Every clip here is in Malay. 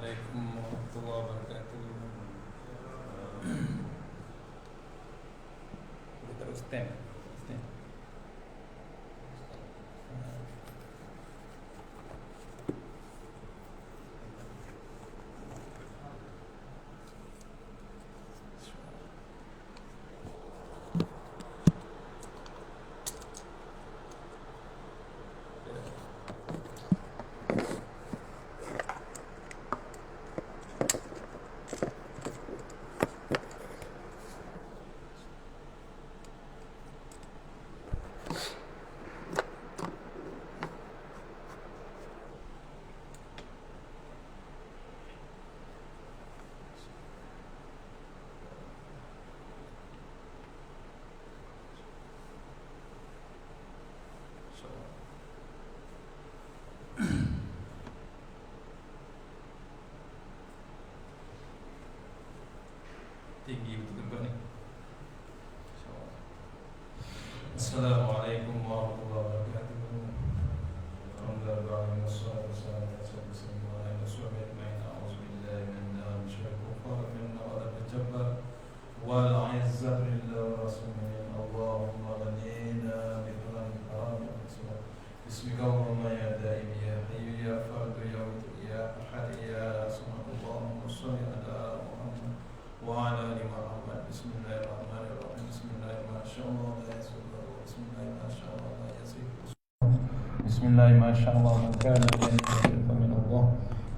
Assalamualaikum warahmatullahi wabarakatuh. Kita terus stand. Tinggi betul tempat ni. Assalamualaikum warahmatullahi wabarakatuh. Alhamdulillah wassalatu wassalamu ala rasulillah wa sahbihi ajma'in. A'udzubillahi minash syaitonir rajim. Wa la tajabbar wal 'izzatu lillahi wa rasulih. Allahumma ghanina bi kalam haram. Bismika Allahumma ya daim ya hayyu ya fardu ya wahid ya ahad ya samad. Allahumma shalli ala Muhammad wa ala ali Muhammad. Bismillahirrahmanirrahim. Bismillahirrahmanirrahim. Bismillahirrahmanirrahim. Bismillahirrahmanirrahim. Man kana ya'lamu min Allah.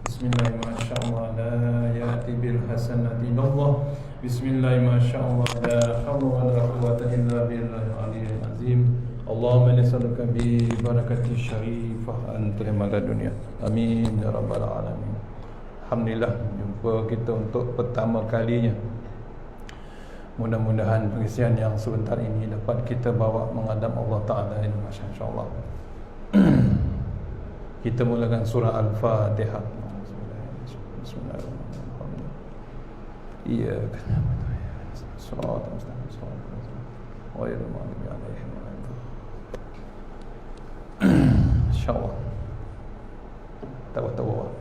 Bismillahirrahmanirrahim. La ya'ti bil hasanati illallah. Bismillahirrahmanirrahim. La hawla wa la quwwata illa billahil aliyyil azim. Allahumma nas'aluka bi barakati syarifah antul dunia. Amin ya rabbal alamin. Alhamdulillah, jumpa kita untuk pertama kalinya. Mudah-mudahan pengisian yang sebentar ini dapat kita bawa menghadap Allah Ta'ala ini, masya-Allah. Kita mulakan surah Al-Fatihah. Bismillahirrahmanirrahim. Iya, surah Al-Mustaqim. Ghairil maghdubi 'alaihim waladdallin. Insya-Allah. Tawa-tawa.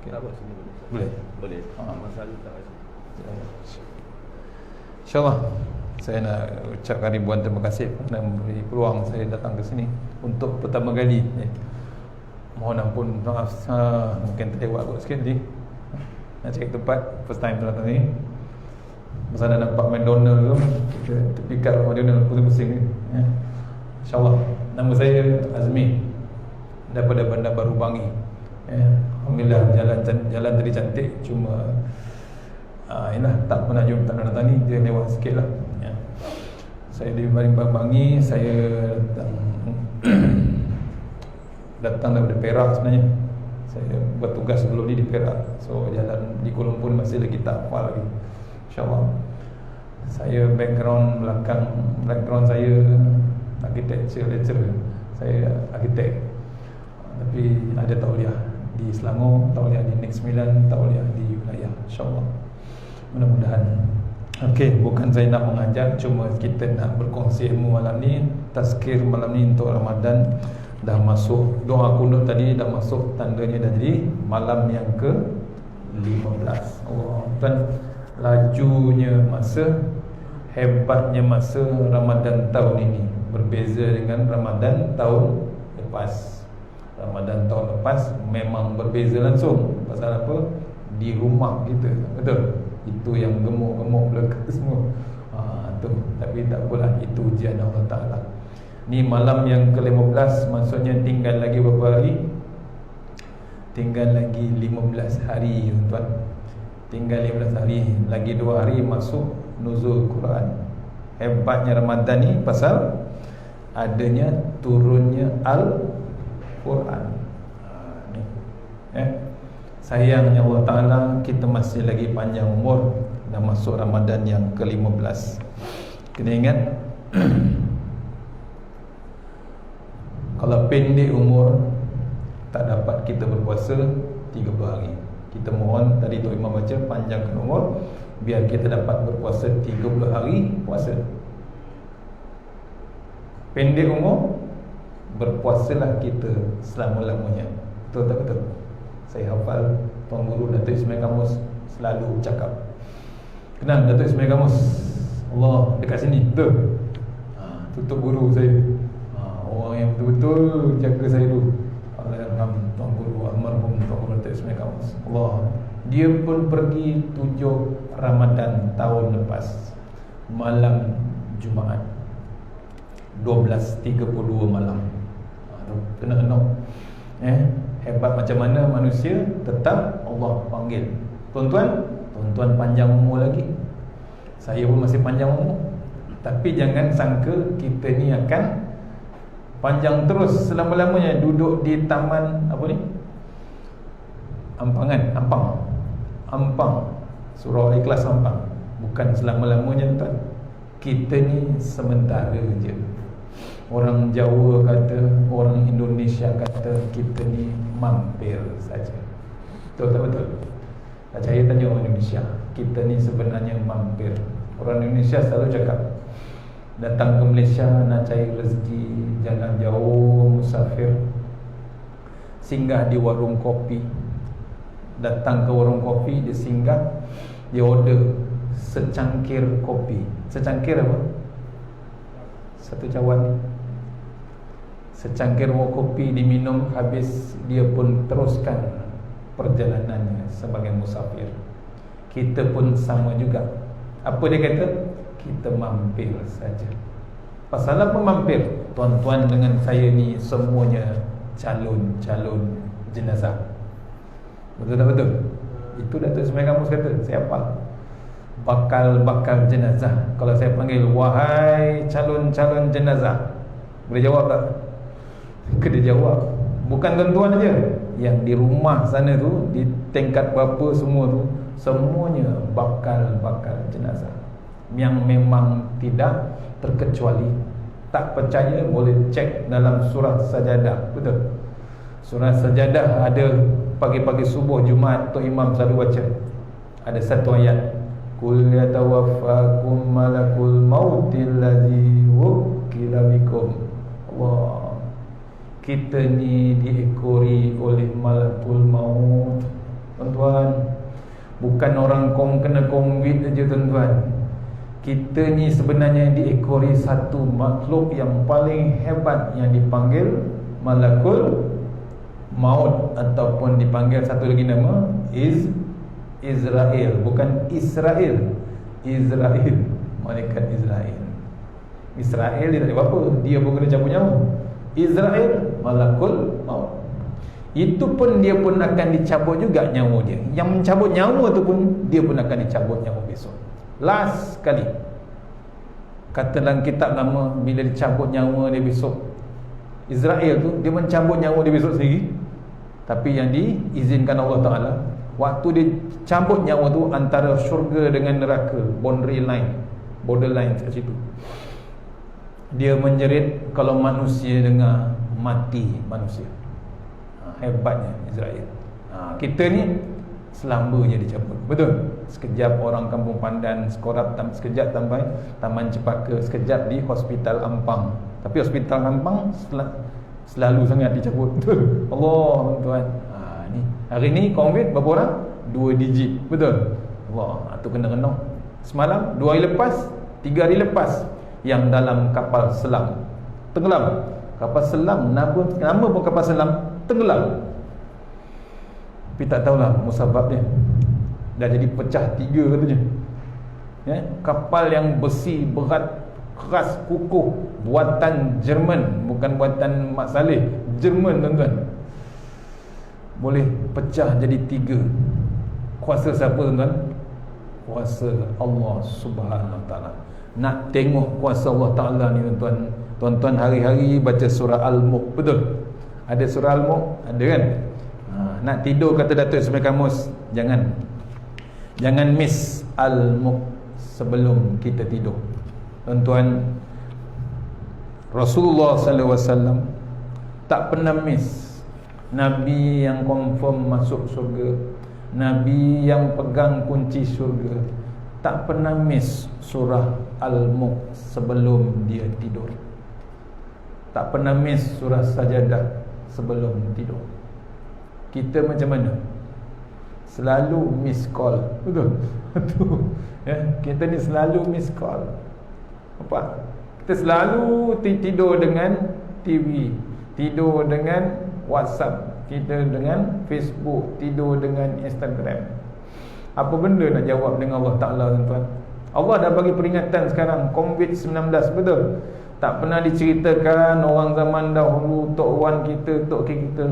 Tak apa sini Boleh? Boleh. Masalah tak ada. InsyaAllah saya nak ucapkan ribuan terima kasih kerana memberi peluang saya datang ke sini untuk pertama kali. Mohon ampun, maaf, mungkin terlewat sikit tadi. Nak cari tempat first time datang ni. Masa nak nampak McDonald tu, kita terpikat McDonald pusing-pusing ni. InsyaAllah. Nama saya Azmi daripada Bandar Baru Bangi. Alhamdulillah, jalan tadi cantik, cuma inilah, tak pernah jumpa datang ni, dia lewat sikit lah. Saya di Bangi, saya datang daripada Perak sebenarnya. Saya bertugas sebelum ni di Perak. So jalan di Kuala Lumpur masih lagi tak hafal lagi, InsyaAllah. Saya background saya architecture lecturer. Saya arkitek, tapi ada tauliah di Selangor, tauliah di Nek 9, tauliah di wilayah, InsyaAllah. Mudah-mudahan. Okey, bukan saya nak mengajar, cuma kita nak berkongsi ilmu malam ni. Tazkir malam ni untuk Ramadan. Dah masuk doa kunut tadi, dah masuk tandanya dah jadi malam yang ke-15. Allah, kan lajunya masa, hebatnya masa Ramadan tahun ini berbeza dengan Ramadan tahun lepas. Ramadan tahun lepas memang berbeza langsung. Pasal apa? Di rumah kita, betul? Itu yang gemuk-gemuk belaka semua. Tu. Tapi tak apalah, itu ujian Allah Ta'ala. Ni malam yang ke-15, maksudnya tinggal lagi berapa hari? Tinggal lagi 15 hari, tuan. Tinggal 15 hari, lagi 2 hari masuk nuzul Quran. Hebatnya Ramadan ni pasal adanya turunnya Al-Quran. Sayangnya Allah Ta'ala, kita masih lagi panjang umur, dah masuk Ramadan yang ke-15. Kena ingat, kalau pendek umur, tak dapat kita berpuasa 30 hari. Kita mohon tadi Tok Imam baca, panjangkan umur, biar kita dapat berpuasa 30 hari puasa. Pendek umur, berpuasalah kita selama-lamanya. Betul tak betul? Saya hafal Tuan Guru Datuk Ismail Kamus selalu cakap, kenal Datuk Ismail Kamus, Allah dekat sini, betul? Tutup guru saya, orang yang betul-betul jaga saya dulu. Allahyarham Tuan Guru almarhum Tuan Guru Datuk Ismail Kamus, Allah. Dia pun pergi 7 Ramadan tahun lepas, malam Jumaat 12.32 malam. Kena kenal. Hebat macam mana manusia, tetap Allah panggil. Tuan-tuan panjang umur lagi. Saya pun masih panjang umur. Tapi jangan sangka kita ni akan panjang terus selama-lamanya duduk di taman apa ni? Ampang. Surau Ikhlas Ampang. Bukan selama-lamanya, tuan. Kita ni sementara je. Orang Jawa kata, orang Indonesia kata kita ni mampir saja. Betul tak betul? Saya tanya orang Indonesia, kita ni sebenarnya mampir. Orang Indonesia selalu cakap, datang ke Malaysia nak cari rezeki, jalan jauh, musafir, singgah di warung kopi. Datang ke warung kopi, dia singgah, dia order secangkir kopi. Secangkir apa? Satu cawan. Secangkir kopi diminum, habis dia pun teruskan perjalanannya sebagai musafir. Kita pun sama juga. Apa dia kata? Kita mampir saja. Pasal apa mampir? Tuan-tuan dengan saya ni semuanya calon jenazah. Betul tak betul? Itu Datuk Ismail Kamus kata, saya hafal. Bakal jenazah. Kalau saya panggil, wahai calon jenazah, boleh jawab tak? Dia jawab. Bukan tuan-tuan aja, yang di rumah sana tu, di tingkat berapa semua tu, semuanya bakal jenazah. Yang memang tidak terkecuali. Tak percaya boleh cek dalam surah Sajadah. Betul? Surah Sajadah ada pagi-pagi subuh Jumaat Tok Imam selalu baca. Ada satu ayat, Qul yatawaffakum malakul mautil ladzi wukila bikum. Allah, kita ni diekori oleh malakul maut. Tuan-tuan, bukan orang kena COVID aja, tuan-tuan. Kita ni sebenarnya diekori satu makhluk yang paling hebat, yang dipanggil malakul maut, ataupun dipanggil satu lagi nama Israel. Bukan Israel, Israel, malaikat Israel. Israel dia tak ada apa, dia pun kena cabut nyawa. Israel, malakul maut. Itu pun dia pun akan dicabut juga nyawa dia. Yang mencabut nyawa tu pun dia pun akan dicabut nyawa besok. Last kali. Kata dalam kitab lama, bila dicabut nyawa dia besok, Israel tu dia mencabut nyawa dia besok sendiri. Tapi yang diizinkan Allah Ta'ala, waktu dia cabut nyawa tu, antara syurga dengan neraka, borderline kat situ, dia menjerit. Kalau manusia dengar, mati manusia. Hebatnya Israel. Kita ni selambanya dicabut. Betul? Sekejap orang Kampung Pandan, sekejap sampai Taman Cepaka, sekejap di Hospital Ampang. Tapi Hospital Ampang selalu sangat dicabut. Betul? Allah, tuan. Ni hari ni COVID berapa orang? 2 digit. Betul? Allah, tu kena renung. Semalam, 2 hari lepas, 3 hari lepas, yang dalam kapal selam tenggelam. Kapal selam, nama pun kapal selam, tenggelam. Tapi tak tahulah musababnya. Dah jadi pecah 3 katanya. Kapal yang besi, berat, keras, kukuh, buatan Jerman, bukan buatan Mak Saleh, Jerman, tuan-tuan. Boleh pecah jadi 3. Kuasa siapa, tuan-tuan? Kuasa Allah Subhanahu Wa Ta'ala. Nak tengok kuasa Allah Ta'ala ni, tuan-tuan, tuan-tuan hari-hari baca surah Al-Mulk. Betul? Ada surah Al-Mulk? Ada kan? Nak tidur, kata Datuk Ismail Kamus, jangan miss Al-Mulk sebelum kita tidur. Tuan-tuan, Rasulullah SAW tak pernah miss. Nabi yang confirm masuk surga, Nabi yang pegang kunci surga, tak pernah miss surah Al-Mulk sebelum dia tidur. Tak pernah miss surah Sajadah sebelum tidur. kita macam mana? Selalu miss call. Betul? Ya, kita ni selalu miss call. Apa? Kita selalu tidur dengan TV, tidur dengan WhatsApp, kita dengan Facebook, tidur dengan Instagram. Apa benda nak jawab dengan Allah Ta'ala, tuan-tuan? Allah dah bagi peringatan sekarang, COVID-19, betul? Tak pernah diceritakan orang zaman dahulu, Tok Wan kita, Tok K kita,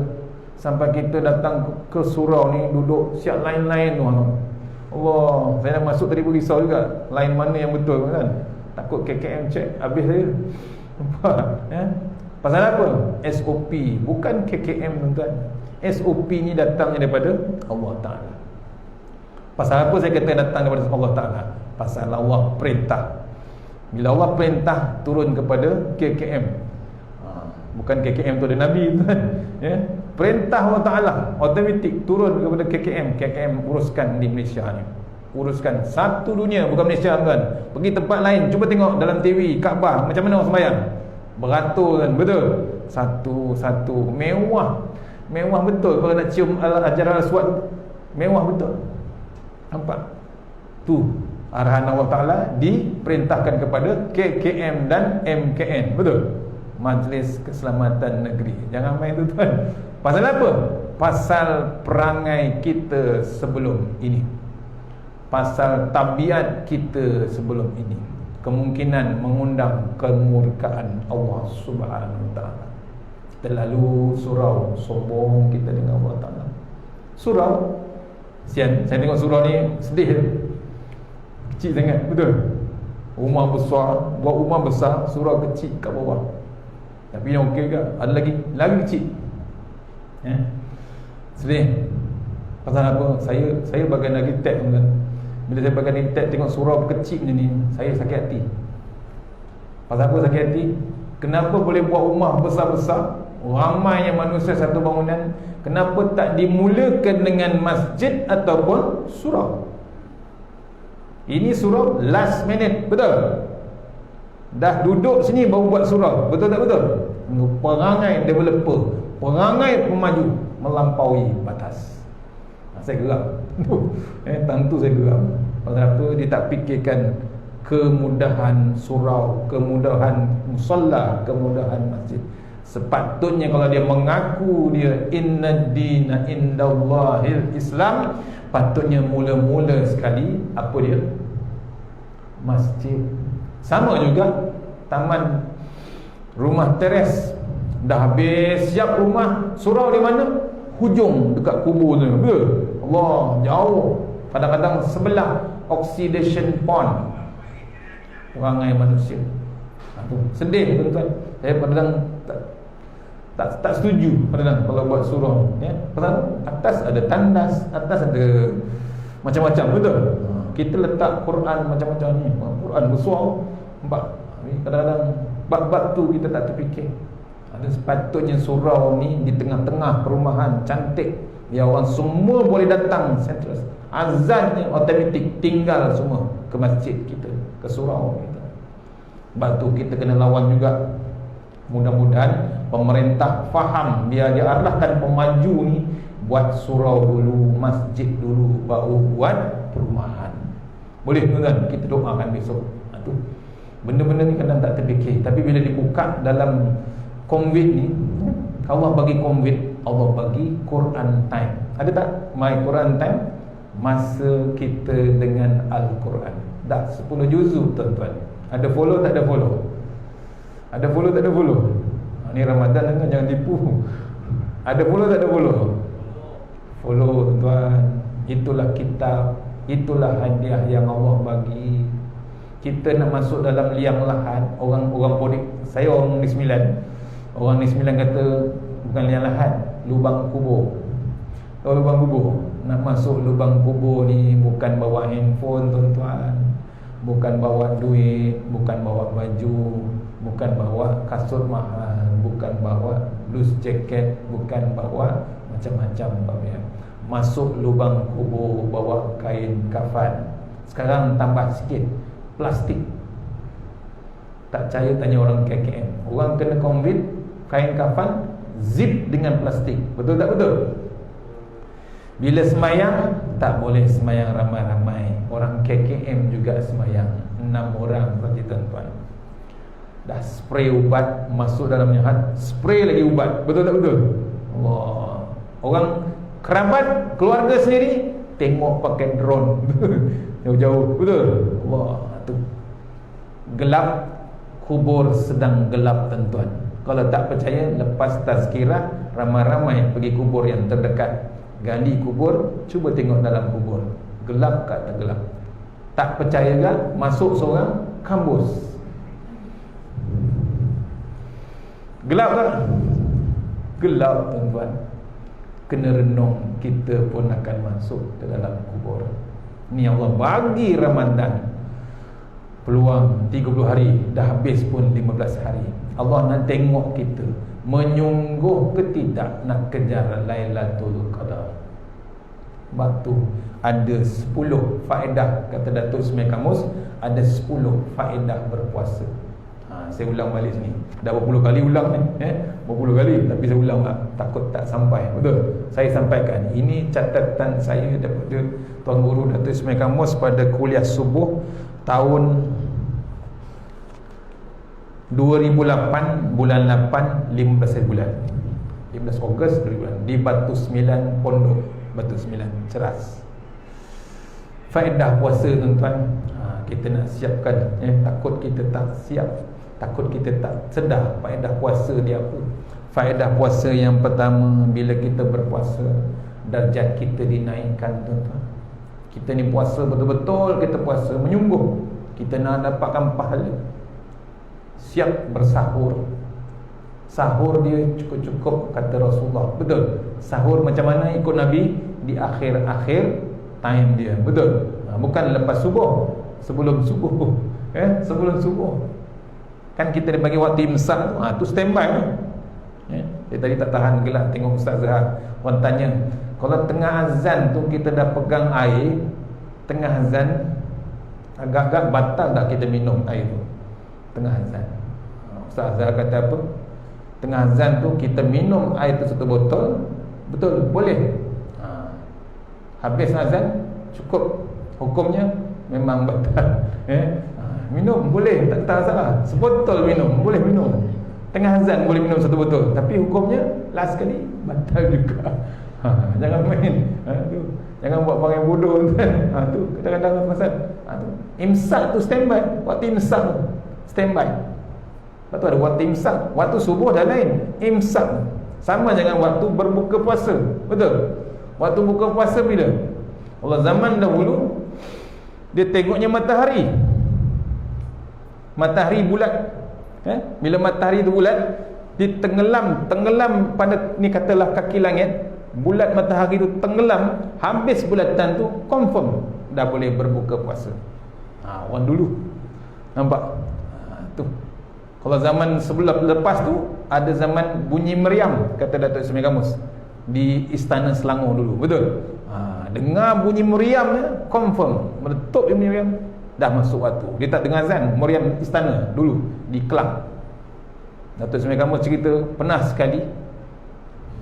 sampai kita datang ke surau ni, duduk siap lain-lain tu. Allah, saya nak masuk tadi berisau juga, lain mana yang betul kan? Takut KKM check, habis saya. Ya? Pasal apa? SOP, bukan KKM, tuan-tuan. SOP ni datangnya daripada Allah Ta'ala. Pasal apa saya kata datang daripada Allah Ta'ala? Pasal Allah perintah. Bila Allah perintah, turun kepada KKM. Bukan KKM tu ada Nabi, tuan. Ya? Perintah Allah Ta'ala, automatik turun kepada KKM. KKM uruskan di Malaysia ni, uruskan satu dunia, bukan Malaysia, tuan. Pergi tempat lain, cuba tengok dalam TV Kaabah, macam mana orang sembahyang, beratur kan, betul? Satu-satu, mewah. Mewah betul. Kalau nak cium ajaran Al-Aswad, mewah betul. Nampak? Tu arahan Allah Ta'ala diperintahkan kepada KKM dan MKN, betul? Majlis Keselamatan Negeri. Jangan main tu, tuan. Pasal apa? Pasal perangai kita sebelum ini, pasal tabiat kita sebelum ini, kemungkinan mengundang kemurkaan Allah Subhanahu Wa Ta'ala. Terlalu surau, sombong kita dengan Allah Ta'ala. Surau, sian, saya tengok surau ni sedih, kecil sangat, betul? Rumah besar, buat rumah besar, surau kecil kat bawah. Tapi yang okey ke? Ada lagi kecil. Ya. Sedih. Pasal apa? Saya bagian lagi tab, kan. Bila saya bagian lagi tab tengok surau kecil ni, saya sakit hati. Pasal apa sakit hati? Kenapa boleh buat rumah besar-besar, ramainya manusia satu bangunan, kenapa tak dimulakan dengan masjid ataupun surau? Ini surau last minute, betul? Dah duduk sini baru buat surau, betul tak betul? Perangai developer, perangai pemaju melampaui batas. Saya geram. Tentu saya geram. Pasal apa? Dia tak fikirkan kemudahan surau, kemudahan musalla, kemudahan masjid. Sepatutnya kalau dia mengaku dia inna dina indallahil Islam, patutnya mula-mula sekali apa dia? Masjid. Sama juga taman, rumah teres, dah habis siap rumah, surau di mana? Hujung dekat kubur tu. Allah, jauh. Kadang-kadang sebelah oxidation pond. Perangai manusia. Sedih, tuan-tuan. Saya kadang tak setuju kadang kalau buat surau, ya. Pasal atas ada tandas, atas ada macam-macam, betul? Kita letak Quran macam-macam ni. Quran besar, nampak? Kadang-kadang bab-bab tu kita tak terfikir. Ada sepatutnya surau ni di tengah-tengah perumahan, cantik, biar orang semua boleh datang. Azannya automatik, tinggal semua ke masjid kita, ke surau kita. Sebab tu kita kena lawan juga. Mudah-mudahan pemerintah faham, biar dia arahkan pemaju ni, buat surau dulu, masjid dulu, baru buat perumahan. Boleh, tuan? Kita doakan besok. Itu benda-benda ni kadang tak terfikir. Tapi bila dibuka dalam COVID ni, Allah bagi COVID, Allah bagi Quran time. Ada tak my Quran time? Masa kita dengan Al-Quran. Dah 10 juzuk, tuan-tuan. Ada follow tak ada follow? Ada follow tak ada follow? Ni Ramadan kan, jangan tipu. Ada follow tak ada follow? Follow, tuan. Itulah kitab, itulah hadiah yang Allah bagi. Kita nak masuk dalam liang lahat. Orang podik, saya orang Negeri Sembilan. Orang Negeri Sembilan kata bukan liang lahat, lubang kubur. Kalau lubang kubur, nak masuk lubang kubur ni bukan bawa handphone, tuan-tuan. Bukan bawa duit, bukan bawa baju, bukan bawa kasut mahal, bukan bawa loose jacket, bukan bawa macam-macam. Masuk lubang kubur bawa kain kafan. Sekarang tambah sikit, plastik. Tak percaya tanya orang KKM. Orang kena COVID, kain kafan zip dengan plastik. Betul tak betul? Bila semayang, tak boleh semayang ramai-ramai. Orang KKM juga semayang 6 orang saja tuan-tuan. Dah spray ubat masuk dalamnya, spray lagi ubat. Betul tak betul? Allah. Orang kerabat, keluarga sendiri tengok pakai drone jauh-jauh. Betul? Allah. Tu gelap, kubur sedang gelap tuan-tuan. Kalau tak percaya, lepas tazkirah, ramai-ramai pergi kubur yang terdekat, gali kubur, cuba tengok dalam kubur, gelap ke tak gelap? Tak percaya kan? Masuk seorang, kambus. Gelap tak? Gelap tuan-tuan. Kena renung, kita pun akan masuk ke dalam kubur. Ni Allah bagi Ramadan peluang 30 hari, dah habis pun 15 hari. Allah nak tengok kita menyungguh ke tidak nak kejar Lailatul Qadar. Batu ada 10 faedah, kata Datuk Semai Kamus, ada 10 faedah berpuasa. Saya ulang balik sini. Dah berpuluh kali ulang ni, berpuluh kali, tapi saya ulang lah, takut tak sampai. Betul? Saya sampaikan. Ini catatan saya daripada Tuan Guru Datuk Semai Kamus pada kuliah subuh tahun 2008, bulan 8, 15 bulan, 15 Ogos 2008, di Batu 9 Pondok, Batu 9 Ceras. Faedah puasa tuan-tuan, kita nak siapkan, takut kita tak siap, takut kita tak sedar faedah puasa dia apa. Faedah puasa yang pertama, bila kita berpuasa, darjat kita dinaikkan tuan-tuan. Kita ni puasa betul-betul, kita puasa menyungguh, kita nak dapatkan pahala. Siap bersahur. Sahur dia cukup-cukup, kata Rasulullah. Betul? Sahur macam mana ikut Nabi? Di akhir-akhir time dia. Betul? Bukan lepas subuh, sebelum subuh. Sebelum subuh. Kan kita bagi waktu imsak tu, tu standby. Dia tadi tak tahan gelak tengok Ustaz Zahar. Orang tanya, kalau tengah azan tu kita dah pegang air, tengah azan agak-agak batal tak kita minum air tu? Tengah azan. Ustaz Zahar kata apa? Tengah azan tu kita minum air tu 1 botol, betul? Boleh. Habis azan, cukup. Hukumnya memang batal. Minum boleh, tak salah. Sebotol minum, boleh minum. Tengah azan boleh minum 1 botol, tapi hukumnya last kali batal juga. Jangan main. Jangan buat pakai bodoh kan. Tu kadang-kadang pasal imsak tu standby. Waktu imsak tu standby. Lepas tu ada waktu imsak. Waktu subuh dah lain. Imsak sama dengan waktu berbuka puasa. Betul? Waktu buka puasa bila? Allah zaman dahulu dia tengoknya matahari. Matahari bulat. Bila matahari tu bulat, dia tenggelam pada ni katalah kaki langit. Bulat matahari tu tenggelam, habis bulatan tu confirm dah boleh berbuka puasa. Orang dulu. Nampak? Tu. Kalau zaman sebelum lepas tu ada zaman bunyi meriam, kata Datuk Semai Kamus, di Istana Selangor dulu. Betul? Dengar bunyi meriam dia, confirm meletup bunyi meriam, dah masuk waktu. Dia tak dengar azan, meriam istana dulu di Kelang. Datuk Semai Kamus cerita pernah sekali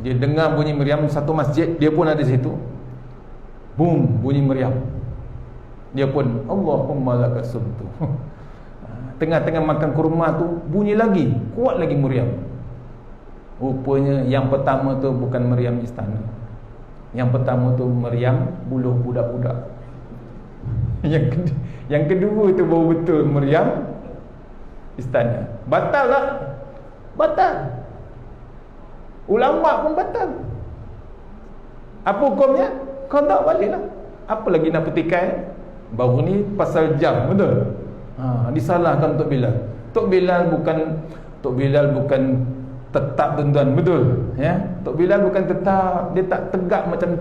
dia dengar bunyi meriam, satu masjid dia pun ada situ. Boom, bunyi meriam. Dia pun Allahumma lakasumtu. Tengah-tengah makan kurma tu bunyi lagi, kuat lagi meriam. Rupanya yang pertama tu bukan meriam istana. Yang pertama tu meriam buluh budak-budak. Yang kedua tu baru betul meriam istana. Batal tak? Batal. Ulama pun batal. Apa hukumnya? Kau tak balik lah. Apa lagi nak petikai? Baru ni pasal jam, betul? Disalahkan Tok Bilal. Tok Bilal bukan tetap tuan-tuan, betul? Tok Bilal bukan tetap, dia tak tegak macam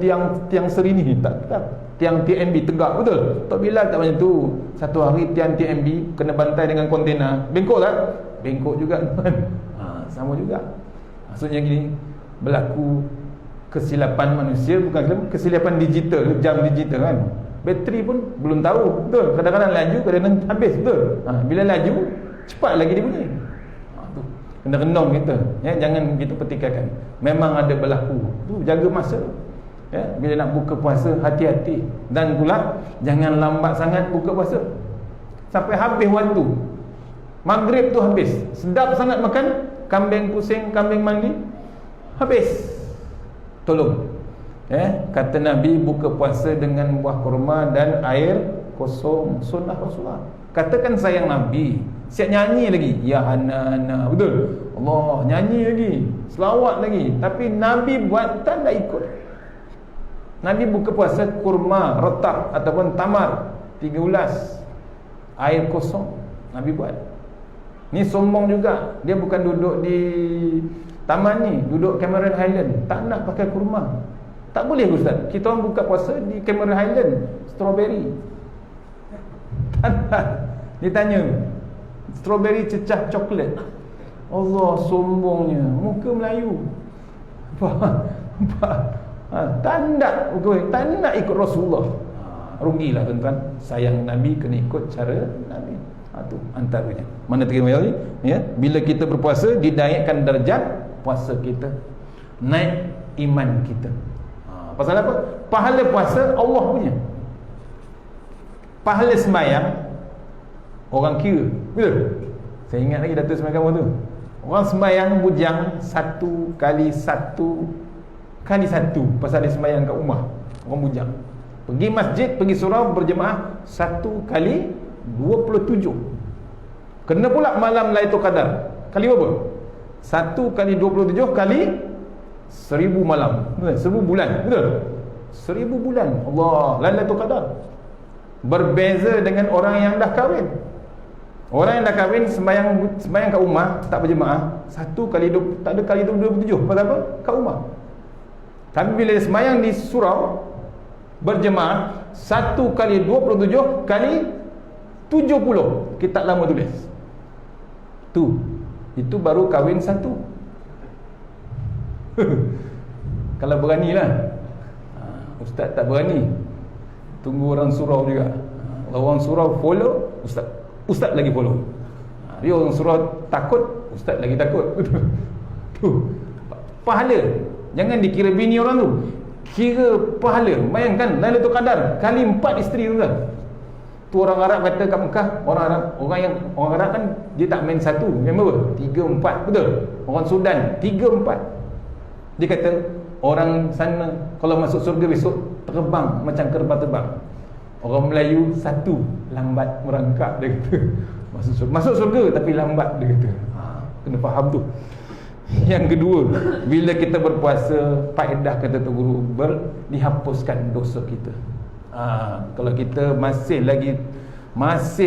tiang serini, tak tetap. Tiang TMB tegak, betul? Tok Bilal tak macam tu. Satu hari tiang TMB kena bantai dengan kontena. Bengkok tak? Bengkok juga tuan. Sama juga. Maksudnya gini, berlaku kesilapan manusia, bukan kesilapan digital, jam digital kan. Bateri pun belum tahu, betul? Kadang-kadang laju, kadang-kadang habis, betul? Bila laju, cepat lagi dia bunyi. Tu kena renung kita, jangan kita petikaikan. Memang ada berlaku. Tu jaga masa. Ya, bila nak buka puasa hati-hati, dan pula jangan lambat sangat buka puasa sampai habis waktu. Maghrib tu habis, sedap sangat makan kambing pusing, kambing mandi, habis. Tolong. Kata Nabi, buka puasa dengan buah kurma dan air kosong, sunnah Rasulullah. Katakan sayang Nabi, siap nyanyi lagi, ya Hana, betul, Allah, nyanyi lagi, selawat lagi. Tapi Nabi buat tak ikut. Nabi buka puasa kurma retak ataupun tamar 3 ulas, air kosong, Nabi buat. Ni sombong juga. Dia bukan duduk di taman ni, duduk Cameron Highland, tak nak pakai kurma. Tak boleh Ustaz, kita orang buka puasa di Cameron Highland, strawberry. Dia tanya, strawberry cecah coklat. Allah, sombongnya, muka Melayu. Tak nak ikut Rasulullah. Rugilah tuan-tuan. Sayang Nabi, kena ikut cara Nabi. Itu antaranya. Mana terima ni? Ya, bila kita berpuasa, dinaikkan darjat puasa kita, naik iman kita. Pasal apa? Pahala puasa Allah punya. Pahala sembahyang orang kira. Betul? Saya ingat lagi Datuk sembahyang kamu tu. Orang sembahyang bujang 1 kali 1 kali 1 pasal dia sembahyang kat rumah. Orang bujang pergi masjid, pergi surau berjemaah 1 kali 27. Kena pula malam Lailatul Qadar. Kali berapa? 1 kali 27 kali 1000 malam. 1000 bulan. Betul? 1000 bulan. Allah, Lailatul Qadar. Berbeza dengan orang yang dah kahwin. Orang yang dah kahwin sembahyang kat rumah, tak berjemaah, 1 kali tak ada kali 27. Pasal apa? Kat rumah. Tapi bila sembahyang di surau berjemaah 1 kali 27 kali 70, kitab lama tulis. Itu baru kahwin 1. Kalau beranilah. Ustaz tak berani, tunggu orang surau juga. Kalau orang surau follow, Ustaz lagi follow. Dia orang surau takut, Ustaz lagi takut. Tu pahala. Jangan dikira bini orang tu, kira pahala. Bayangkan Lailatul Qadar kali 4 isteri tu kan. Tu orang Arab kata kat Mekah, orang Arab kan dia tak main 1, main berapa? 3, 4, betul? Orang Sudan 3, 4. Dia kata orang sana kalau masuk surga besok terbang macam kerbau terbang. Orang Melayu 1, lambat merangkak, dia kata. Masuk surga tapi lambat, dia kata. Kena faham tu. Yang kedua, bila kita berpuasa, faedah kata tu guru, dihapuskan dosa kita. Kalau kita masih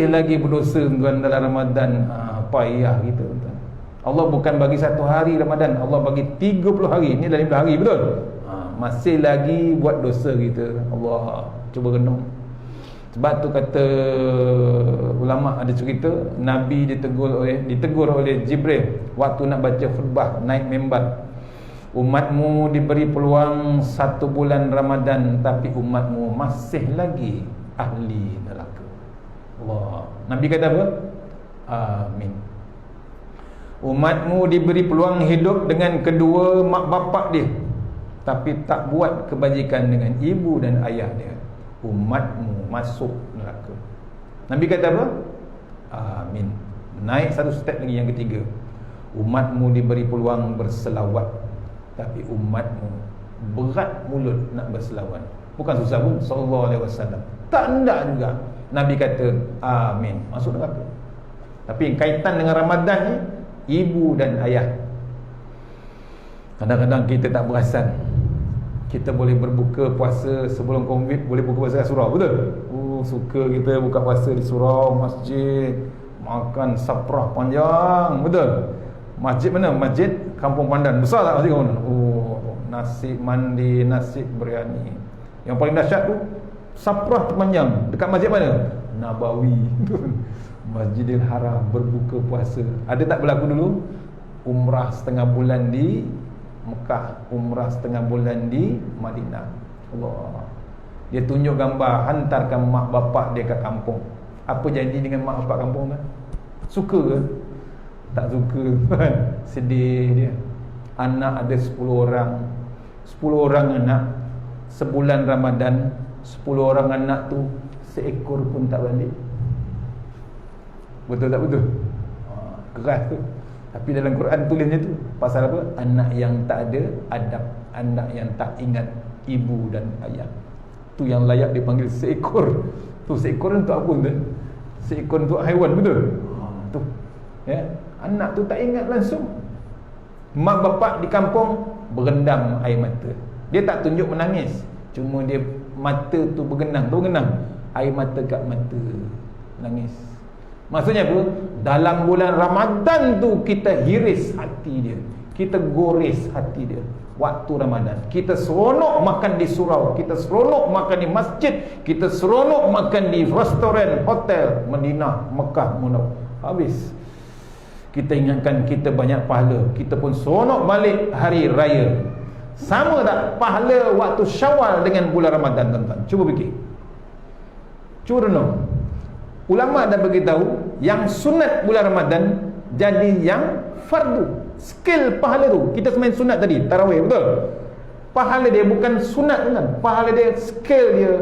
lagi berdosa tuan dalam Ramadan, payah kita tuan. Allah bukan bagi 1 hari Ramadan, Allah bagi 30 hari. Ini dah 15 hari, betul? Masih lagi buat dosa kita. Allah, cuba renung. Sebab tu kata ulama, ada cerita Nabi ditegur oleh Jibril waktu nak baca khutbah naik mimbar. Umatmu diberi peluang 1 bulan Ramadan, tapi umatmu masih lagi ahli neraka. Allah. Nabi kata apa? Amin. Umatmu diberi peluang hidup dengan kedua mak bapak dia, tapi tak buat kebajikan dengan ibu dan ayah dia. Umatmu masuk neraka. Nabi kata apa? Amin. Naik 1 step lagi, yang ketiga. Umatmu diberi peluang berselawat, tapi umatmu berat mulut nak berselawat. Bukan susah pun, sallallahu alaihi wasallam. Tak hendak juga. Nabi kata amin, masuk neraka. Tapi kaitan dengan Ramadan ni, ibu dan ayah. Kadang-kadang kita tak perasan. Kita boleh berbuka puasa sebelum Covid, boleh buka puasa kat surau, betul? Suka kita buka puasa di surau, masjid, makan saprah panjang, betul? Masjid mana? Masjid Kampung Pandan. Besar tak masjid Kampung Pandan? Nasi mandi, nasi biryani. Yang paling dahsyat tu, saprah panjang. Dekat masjid mana? Nabawi. Masjidil Haram, berbuka puasa. Ada tak berlaku dulu? Umrah setengah bulan di Mekah, umrah setengah bulan di Madinah. Allah. Dia tunjuk gambar, hantarkan mak bapak dia kat kampung. Apa jadi dengan mak bapak kampung kan? Suka ke? Tak suka kan? Sedih dia. Anak ada 10 orang. 10 orang anak, sebulan Ramadan 10 orang anak tu seekor pun tak balik. Betul tak betul? Keras tu. Tapi dalam Quran tulisnya tu pasal apa? Anak yang tak ada adab, anak yang tak ingat ibu dan ayah. Tu yang layak dipanggil seekor. Tu seekor untuk apa tu? Seekor untuk haiwan, betul? Tu. Ya, anak tu tak ingat langsung. Mak bapak di kampung berendam air mata. Dia tak tunjuk menangis, cuma dia mata tu bergenang, air mata kat mata, nangis. Maksudnya apa? Dalam bulan Ramadan tu kita hiris hati dia, kita gores hati dia. Waktu Ramadan kita seronok makan di surau, kita seronok makan di masjid, kita seronok makan di restoran, hotel, Madinah, Mekah, Munawwarah. Habis kita ingatkan kita banyak pahala, kita pun seronok balik hari raya. Sama tak pahala waktu Syawal dengan bulan Ramadan, tuan-tuan? Cuba fikir, cuba renung. Ulama dah beritahu yang sunat bulan Ramadan jadi yang fardu. Skill pahala tu, kita semain sunat tadi, tarawih, betul? Pahala dia bukan sunat kan? Pahala dia, skill dia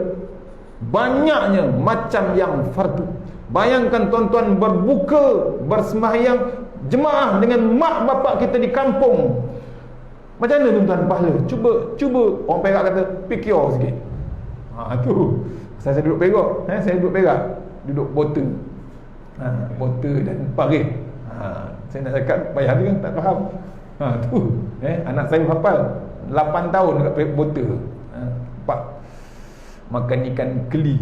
banyaknya macam yang fardu. Bayangkan tuan-tuan berbuka, bersembahyang jemaah dengan mak bapak kita di kampung. Macam mana tuan-tuan pahala? Cuba orang Perak kata fikir sikit. Tu. Saya duduk Perak, saya duduk Perak, duduk Bota. Bota dan Paris. Saya nak cakap payah dia tak faham. Tu. Anak saya hafal 8 tahun dekat Bota. Pak makan ikan keli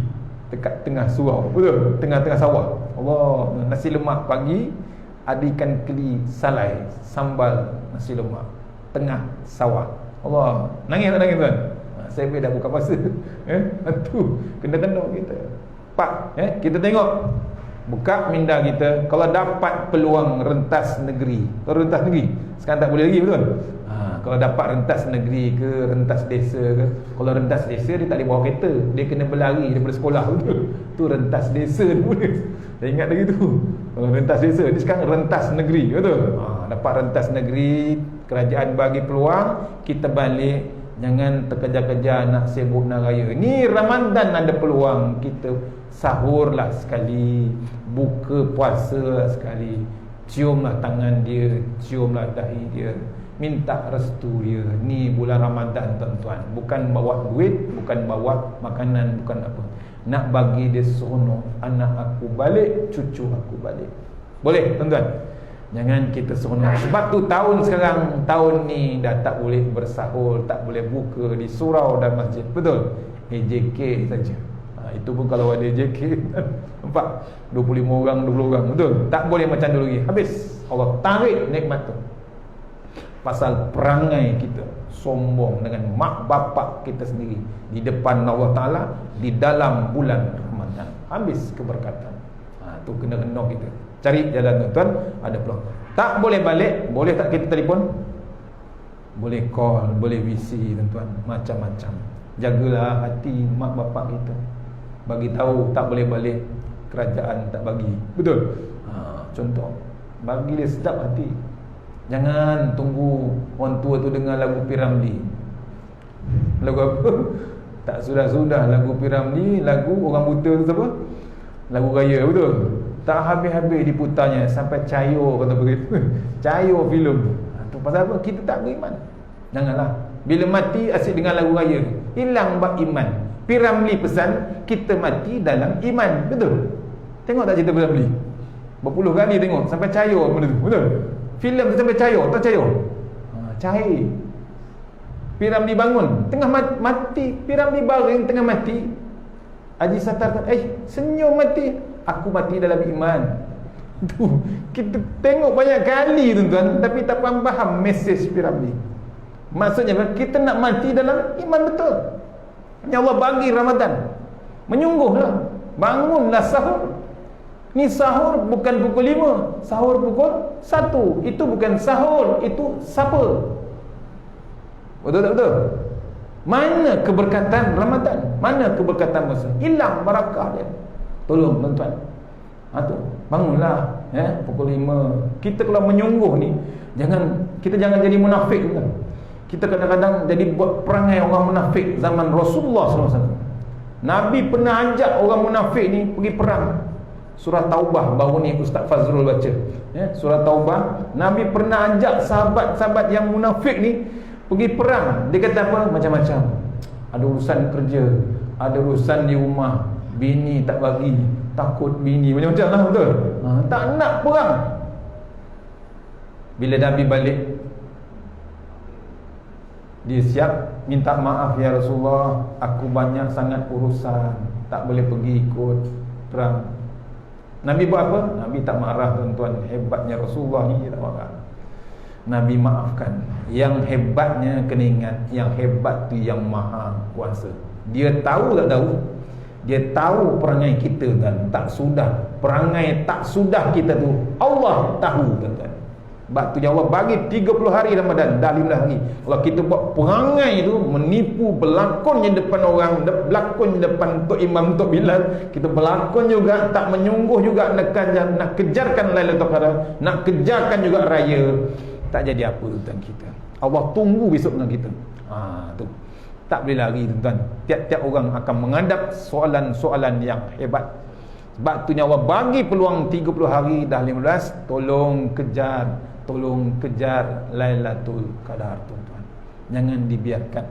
dekat tengah surau, betul? Tengah-tengah sawah. Allah, nasi lemak pagi, ada ikan keli salai, sambal nasi lemak tengah sawah. Allah, nangis tak nangis tuan? Saya dah buka puasa. Tu kena-kena kita. Pak, kita tengok buka minda kita kalau dapat peluang rentas negeri. Kalau rentas negeri sekarang tak boleh lagi, betul? Kalau dapat rentas negeri ke rentas desa ke, kalau rentas desa dia tak boleh bawa kereta, dia kena berlari daripada sekolah, betul? Tu rentas desa dulu. Saya ingat lagi tu. Kalau rentas desa, ni sekarang rentas negeri, betul? Dapat rentas negeri, kerajaan bagi peluang, kita balik, jangan terkejar-kejar nak sibuk nak raya. Ni Ramadan ada peluang, kita sahurlah sekali, buka puasa lah sekali, ciumlah tangan dia, ciumlah dahi dia, minta restu dia. Ni bulan Ramadan tuan-tuan, bukan bawa duit, bukan bawa makanan, bukan apa, nak bagi dia seronok. Anak aku balik, cucu aku balik. Boleh tuan-tuan? Jangan kita seronok. Sebab tu tahun sekarang, tahun ni dah tak boleh bersahur, tak boleh buka di surau dan masjid, betul? AJK saja. Itu pun kalau ada AJK nampak 25 orang, 20 orang, betul? Tak boleh macam dulu lagi. Habis Allah tarik nikmat tu. Pasal perangai kita sombong dengan mak bapak kita sendiri di depan Allah Ta'ala di dalam bulan Ramadan. Habis keberkatan. Tu kena-kena kita cari jalan, tuan-tuan. Ada peluang. Tak boleh balik, boleh tak kita telefon? Boleh call, boleh VC, tuan-tuan. Macam-macam. Jagalah hati mak bapak kita. Bagi tahu tak boleh balik, kerajaan tak bagi, betul? Contoh, bagi dia sedap hati. Jangan tunggu orang tua tu dengar lagu P.Ramlee. Lagu apa? Tak sudah-sudah lagu P.Ramlee, lagu orang buta tu apa? Lagu raya, betul? Tak habis-habis diputarnya sampai cayo, kata begitu. Cayo filem. Tu pasal apa? Kita tak beriman. Janganlah. Bila mati asyik dengar lagu raya, hilang bab iman. P.Ramlee pesan kita mati dalam iman, betul? Tengok tak cerita P.Ramlee? Berpuluh kali tengok sampai cayo benda tu, betul? Filem tu sampai cayo, tak cayo? Cair. P.Ramlee bangun tengah mati, P.Ramlee baring tengah mati. Haji Sattar kata, senyum mati, aku mati dalam iman. Tu kita tengok banyak kali tuan-tuan, tapi tak faham mesej P.Ramlee. Maksudnya kita nak mati dalam iman, betul? Ya Allah bagi Ramadan, menyungguhlah, bangunlah sahur. Ni sahur bukan pukul 5, sahur pukul 1. Itu bukan sahur, itu sapa. Betul tak betul? Mana keberkatan Ramadan? Mana keberkatan puasa? Hilang barakah dia. Tolong tuan-tuan. Tu, bangunlah pukul 5. Kita kalau menyungguh ni, kita jangan jadi munafik, kan? Kita kadang-kadang jadi buat perangai orang munafik zaman Rasulullah SAW. Nabi pernah ajak orang munafik ni pergi perang. Surah Taubah baru ni Ustaz Fazrul baca, ya, surah Taubah. Nabi pernah ajak sahabat-sahabat yang munafik ni pergi perang. Dia kata apa? Macam-macam. Ada urusan kerja, ada urusan di rumah, bini tak bagi, takut bini, macam-macam lah, betul? Tak nak perang. Bila Nabi balik, dia siap minta maaf, ya Rasulullah, aku banyak sangat urusan, tak boleh pergi ikut perang. Nabi buat apa? Nabi tak marah, tuan-tuan. Hebatnya Rasulullah ni, dia tak marah. Nabi maafkan. Yang hebatnya kena ingat, yang hebat tu yang maha kuasa. Dia tahu tak tahu? Dia tahu perangai kita kan? Tak sudah. Perangai tak sudah kita tu Allah tahu, tuan-tuan. Sebab tu Allah bagi 30 hari Ramadan, dah 15 hari. Kalau kita buat perangai tu, menipu, berlakon di depan orang, berlakon di depan Tok Imam, Tok Bilal, kita berlakon juga, tak menyungguh juga nak kejarkan Lailatul Qadar, nak kejarkan juga raya, tak jadi apa, tuan kita. Allah tunggu besok dengan kita. Tu tak boleh lari, tuan. Tiap-tiap orang akan menghadap soalan-soalan yang hebat. Sebab tu Allah bagi peluang 30 hari, dah 15, tolong kejar Lailatul Qadar, tuan-tuan. Jangan dibiarkan.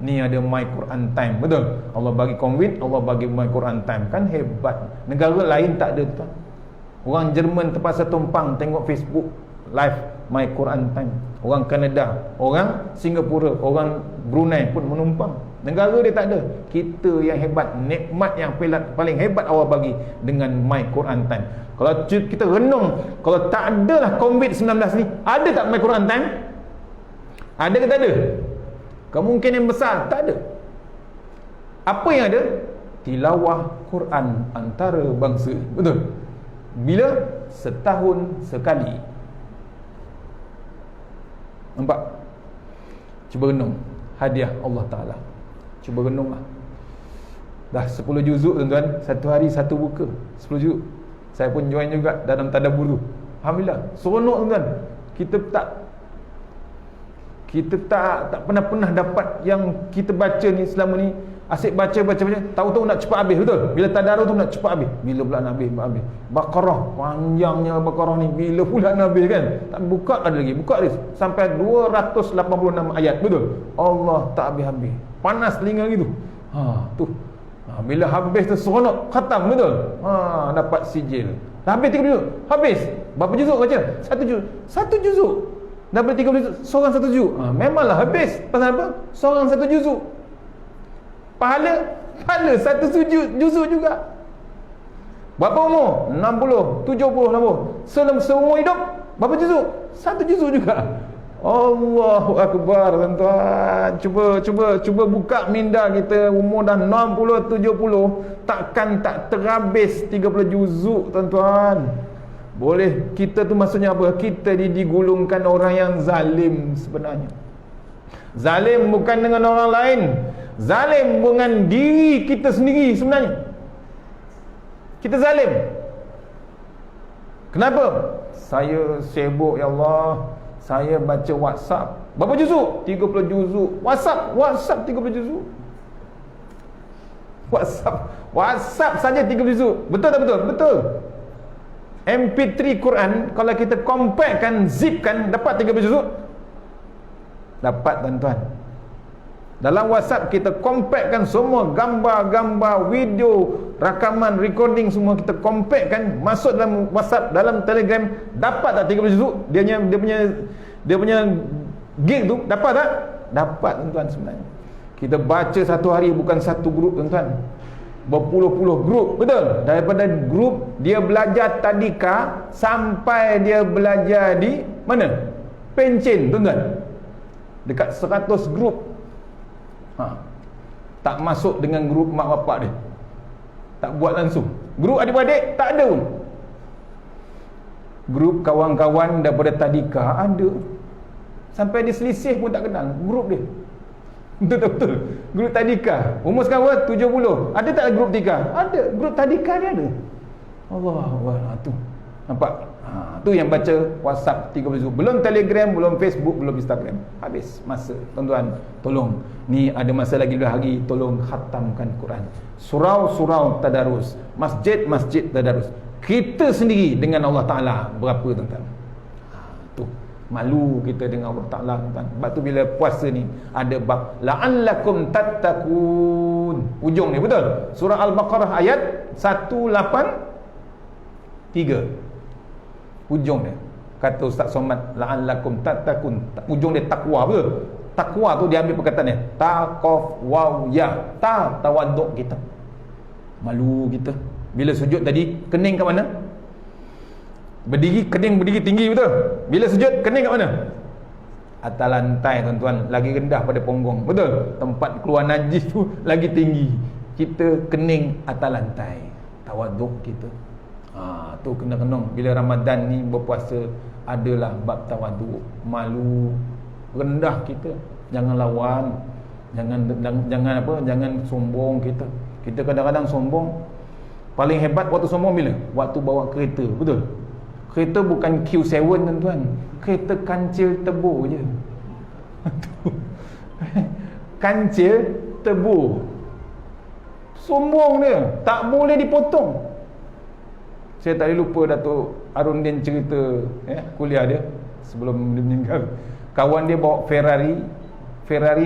Ni ada My Quran Time, betul? Allah bagi COVID, Allah bagi My Quran Time, kan hebat. Negara lain tak ada, tuan. Orang Jerman terpaksa tumpang tengok Facebook live My Quran Time. Orang Kanada, orang Singapura, orang Brunei pun menumpang. Negara dia tak ada. Kita yang hebat, nikmat yang paling hebat Allah bagi dengan My Quran Time. Kalau kita renung, kalau tak adalah COVID-19 ni, ada tak My Quran Time? Ada ke tak ada? Kemungkinan besar tak ada. Apa yang ada? Tilawah Quran antara bangsa. Betul? Bila? Setahun sekali. Nampak? Cuba renung hadiah Allah Ta'ala. Cuba renunglah. Dah 10 juzuk, tuan-tuan. Satu hari satu buka, 10 juzuk. Saya pun join juga dalam tadabbur tu. Alhamdulillah, seronok, tuan-tuan. Kita tak pernah dapat yang kita baca ni selama ni. Asyik baca, tahu-tahu nak cepat habis, betul? Bila tadarus tu nak cepat habis. Bila pula nak habis? Baqarah, panjangnya Baqarah ni, bila pula nak habis, kan? Tak buka ada lagi, buka lagi sampai 286 ayat, betul? Allah tak habis-habis. Panas telinga gitu. Tu. Bila habis tu seronok, khatam, betul? Dapat sijil. Dah habis 3 juzuk. Habis. Berapa juzuk baca? 1 juzuk. 1 juzuk. Dah boleh 30 juzuk, seorang 1 juzuk. Memanglah habis. Pasal apa? Seorang 1 juzuk. Pahala 1 juzuk juga. Berapa umur? 60, 70, 80. Seumur hidup berapa juzuk? 1 juzuk juga. Allahu Akbar, tuan-tuan. Cuba buka minda kita, umur dah 60, 70, takkan tak terhabis 30 juzuk, tuan-tuan. Boleh, kita tu maksudnya apa? Kita digulungkan orang yang zalim sebenarnya. Zalim bukan dengan orang lain, zalim dengan diri kita sendiri sebenarnya. Kita zalim. Kenapa? Saya sibuk, ya Allah. Saya baca WhatsApp. Berapa juzuk? 30 juzuk. WhatsApp 30 juzuk. WhatsApp saja 30 juzuk. Betul tak betul? Betul. MP3 Quran, kalau kita compactkan, zipkan, dapat 30 juzuk? Dapat, tuan-tuan. Dalam WhatsApp kita compactkan semua gambar-gambar, video, rakaman, recording, semua kita compactkan, masuk dalam WhatsApp, dalam Telegram. Dapat tak 30 juzuk? Dia punya gig tu dapat tak? Dapat, tuan-tuan. Sebenarnya kita baca satu hari, bukan satu grup, tuan-tuan, berpuluh-puluh grup, betul? Daripada grup dia belajar tadika sampai dia belajar di mana? Pencen, tuan-tuan. Dekat 100 grup. Tak masuk dengan grup mak bapak dia, tak buat langsung. Grup adik-adik tak ada pun. Grup kawan-kawan daripada tadika ada, sampai dia selisih pun tak kenal grup dia. Betul-betul. Grup tadika umur sekarang berapa? 70. Ada tak grup tadika? Ada. Grup tadika dia ada. Allah tu. Nampak? Tu yang baca WhatsApp 30 ribu. Belum Telegram, belum Facebook, belum Instagram. Habis masa. Tuan-tuan, tolong. Ni ada masa lagi 2 hari, tolong khatamkan Quran. Surau-surau tadarus, masjid-masjid tadarus. Kita sendiri dengan Allah Ta'ala berapa, tuan-tuan? Tu malu kita dengan Allah Ta'ala, tuan-tuan. Sebab tu bila puasa ni ada bab la'allakum tattaqun. Ujung ni betul. Surah Al-Baqarah ayat 183. Ujung dia kata Ustaz Somad la'allakum tattaqun. Ujung dia takwa, betul? Takwa tu dia ambil perkataan dia taqaf waw ya, tawaduk kita. Malu kita bila sujud tadi, kening kat mana? Berdiri, kening berdiri tinggi, betul? Bila sujud, kening kat mana? Atas lantai, tuan-tuan, lagi rendah pada punggung, betul? Tempat keluar najis tu lagi tinggi. Kita kening atas lantai. Tawaduk kita. Tu kena-kenong. Bila Ramadan ni berpuasa, adalah bab tawaduk. Malu, rendah kita. Jangan lawan. Jangan apa? Jangan sombong kita. Kita kadang-kadang sombong. Paling hebat waktu sombong bila? Waktu bawa kereta, betul? Kereta bukan Q7, tuan-tuan. Kereta kancil tebu je. Kancil tebu. Sombong dia. Tak boleh dipotong. Saya tak boleh lupa Datuk Arundin cerita kuliah dia sebelum dia meninggal. Kawan dia bawa Ferrari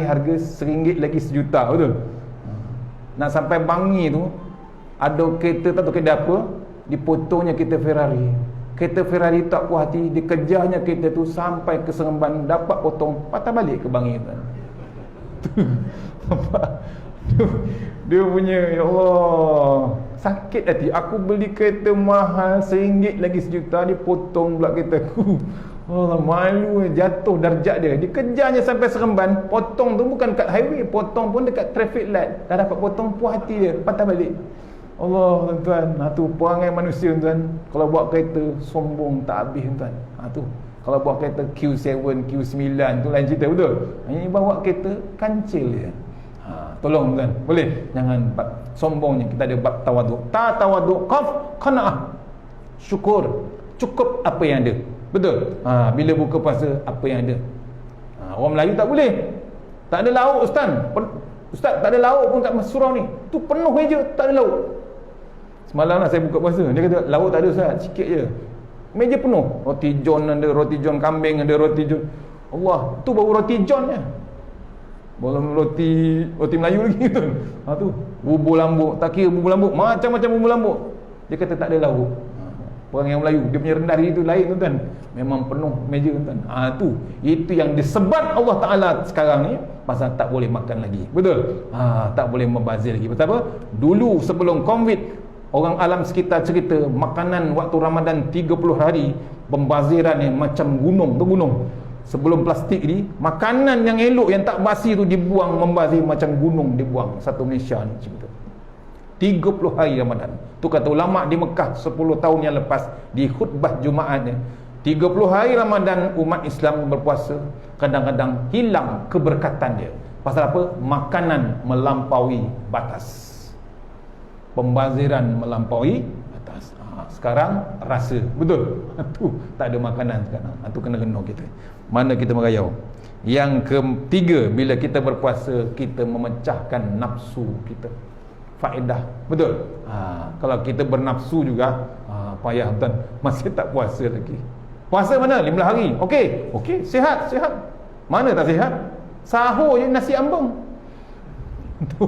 harga RM1 lagi sejuta, betul? Nak sampai Bangi tu ada kereta, tak tahu kereta apa, dipotongnya kereta Ferrari. Kereta Ferrari tak puas hati, dikejarnya kereta tu sampai ke Seremban, dapat potong, patah balik ke Bangi. Dia punya, ya Allah, sakit hati. Aku beli kereta mahal RM1 lagi sejuta, dia potong pula kereta aku. Allah, malu, jatuh darjat dia. Dikejarnya sampai Seremban, potong tu bukan kat highway, potong pun dekat traffic light. Dah dapat potong, puas hati dia, patah balik. Allah, tuan-tuan, tu perangai manusia, tuan. Kalau bawa kereta sombong tak habis, tuan. Tu kalau bawa kereta Q7, Q9 tu lain cerita, betul? Ini bawa kereta kancil dia. Tolong, tuan, boleh jangan bab sombongnya. Kita ada bab tawaduk. Tawaduk, qaf, qanaah, syukur, cukup apa yang ada, betul? Bila buka puasa, apa yang ada. Orang Melayu tak boleh, tak ada lauk, Ustaz, tak ada lauk pun kat surau ni, tu penuh meja, tak ada lauk. Semalam lah saya buka puasa, dia kata lauk tak ada Ustaz, sikit je. Meja penuh, roti john ada, roti john kambing ada, roti john, Allah, tu baru roti john je, belum roti Melayu lagi, tu. Tu bubur lambuk, tak kira bubur lambuk, macam-macam bubur lambuk. Dia kata tak ada lauk. Orang yang Melayu, dia punya rendah diri tu lain, tuan. Memang penuh meja, tuan. Itu yang disebat Allah Ta'ala sekarang ni, pasal tak boleh makan lagi, betul? Tak boleh membazir lagi. Betul apa? Dulu sebelum COVID, orang alam sekitar cerita makanan waktu Ramadan 30 hari, pembaziran yang macam gunung tu, gunung. Sebelum plastik ni, makanan yang elok, yang tak basi tu dibuang, membazir macam gunung dibuang. Satu Malaysia ni cerita 30 hari Ramadan. Tu kata ulama' di Mekah 10 tahun yang lepas, di khutbah Jumaatnya, 30 hari Ramadan umat Islam berpuasa, kadang-kadang hilang keberkatan dia. Pasal apa? Makanan melampaui batas, pembaziran melampaui batas. Sekarang rasa, betul? Tu tak ada makanan sekarang. Tu kena renung kita. Mana kita merayau. Yang ketiga, bila kita berpuasa, kita memecahkan nafsu kita. Faedah, betul? Kalau kita bernafsu juga, payah, tuan, masih tak puasa lagi. Puasa mana? 15 hari. Okey, sihat. Mana tak sihat? Sahur je nasi ambeng. Tu.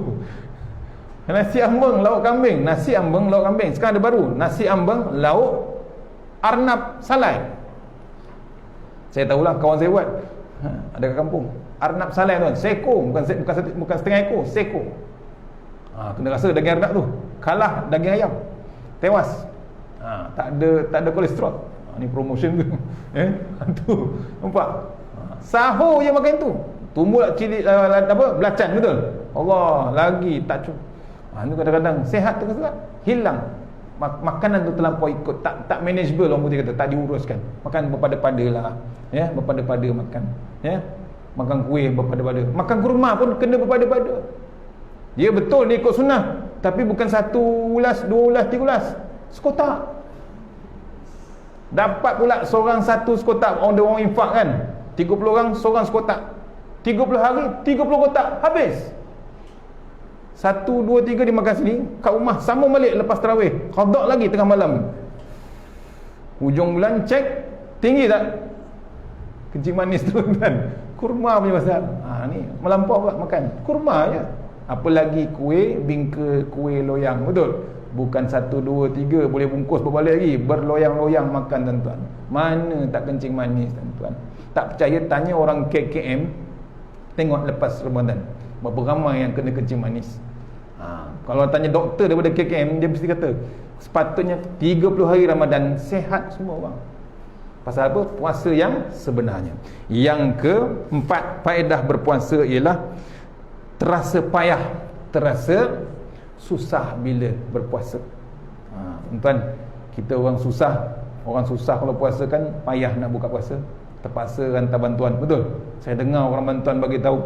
Nasi ambeng lauk kambing, nasi ambeng lauk kambing. Sekarang ada baru, nasi ambeng lauk arnab salai. Saya tahulah, kawan saya buat. Ada kat kampung. Arnab salai, tuan. Seko, bukan setengah ekor, seko. Kena rasa daging arnab tu kalah daging ayam. Tewas. Tak ada kolesterol. Ni promotion tu. Tu. Nampak? Sahur je makan tu. Tumbuk cili belacan, betul? Allah, lagi tak cukup. Ni kadang-kadang sehat tu kan hilang. Makanan tu terlampau ikut, tak manageable, orang putih kata, tak diuruskan. Makan berpada-pada lah, berpada-pada makan, makan kuih berpada-pada, makan kurma pun kena berpada-pada. Dia betul dia ikut sunnah, tapi bukan 1 ulas, 2 ulas, 3 ulas, sekotak. Dapat pula seorang satu sekotak. Orang infak kan, 30 orang seorang sekotak, 30 hari 30 kotak habis. 1, 2, 3 dia makan sini, kat rumah sambung balik lepas tarawih, qada lagi tengah malam. Hujung bulan cek, tinggi tak kencing manis tu kan, kurma punya pasal. Ni melampau pula makan kurma je. Apalagi kuih, bingka kuih loyang, betul? Bukan 1, 2, 3 boleh bungkus berbalik lagi, berloyang-loyang makan tuan-tuan. Mana tak kencing manis tuan-tuan? Tak percaya tanya orang KKM, tengok lepas Ramadan berapa ramai yang kena kencing manis. Kalau tanya doktor daripada KKM, dia mesti kata sepatutnya 30 hari Ramadan sihat semua orang. Pasal apa? Puasa yang sebenarnya. Yang keempat faedah berpuasa ialah terasa payah, terasa susah bila berpuasa. Tuan, kita orang susah kalau puasa kan payah nak buka puasa, terpaksa hantar bantuan, betul? Saya dengar orang bantuan bagi tahu,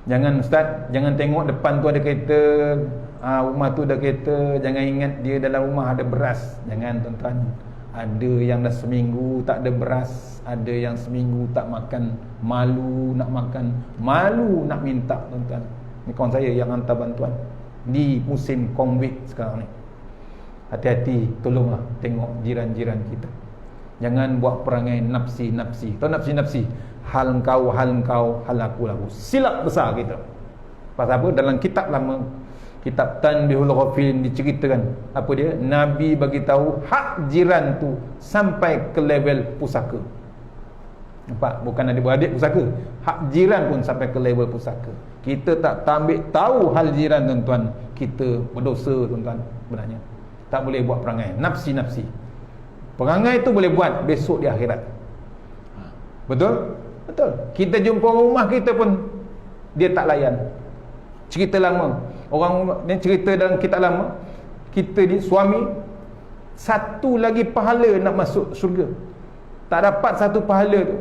jangan ustaz, jangan tengok depan tu ada kereta, rumah tu ada kereta, jangan ingat dia dalam rumah ada beras. Jangan tuan-tuan. Ada yang dah seminggu tak ada beras, ada yang seminggu tak makan, malu nak makan, malu nak minta tuan-tuan. Ni kawan saya yang hantar bantuan di musim COVID sekarang ni. Hati-hati, tolonglah tengok jiran-jiran kita. Jangan buat perangai nafsi-nafsi. Tahu nafsi-nafsi? Hal engkau, hal aku. Silap besar kita. Pasal apa? Dalam kitab lama, kitab Tanbihul Ghafilin diceritakan apa dia? Nabi bagi tahu hak jiran tu sampai ke level pusaka. Nampak? Bukan adik-beradik pusaka, hak jiran pun sampai ke level pusaka. Kita tak ambil tahu hal jiran tuan-tuan, kita berdosa tuan-tuan sebenarnya. Tak boleh buat perangai nafsi-nafsi. Perangai tu boleh buat besok di akhirat. Betul? Betul. Kita jumpa orang rumah kita pun dia tak layan. Cerita lama, orang ni cerita dalam kitab lama, kita ni suami satu lagi pahala nak masuk syurga, tak dapat satu pahala tu,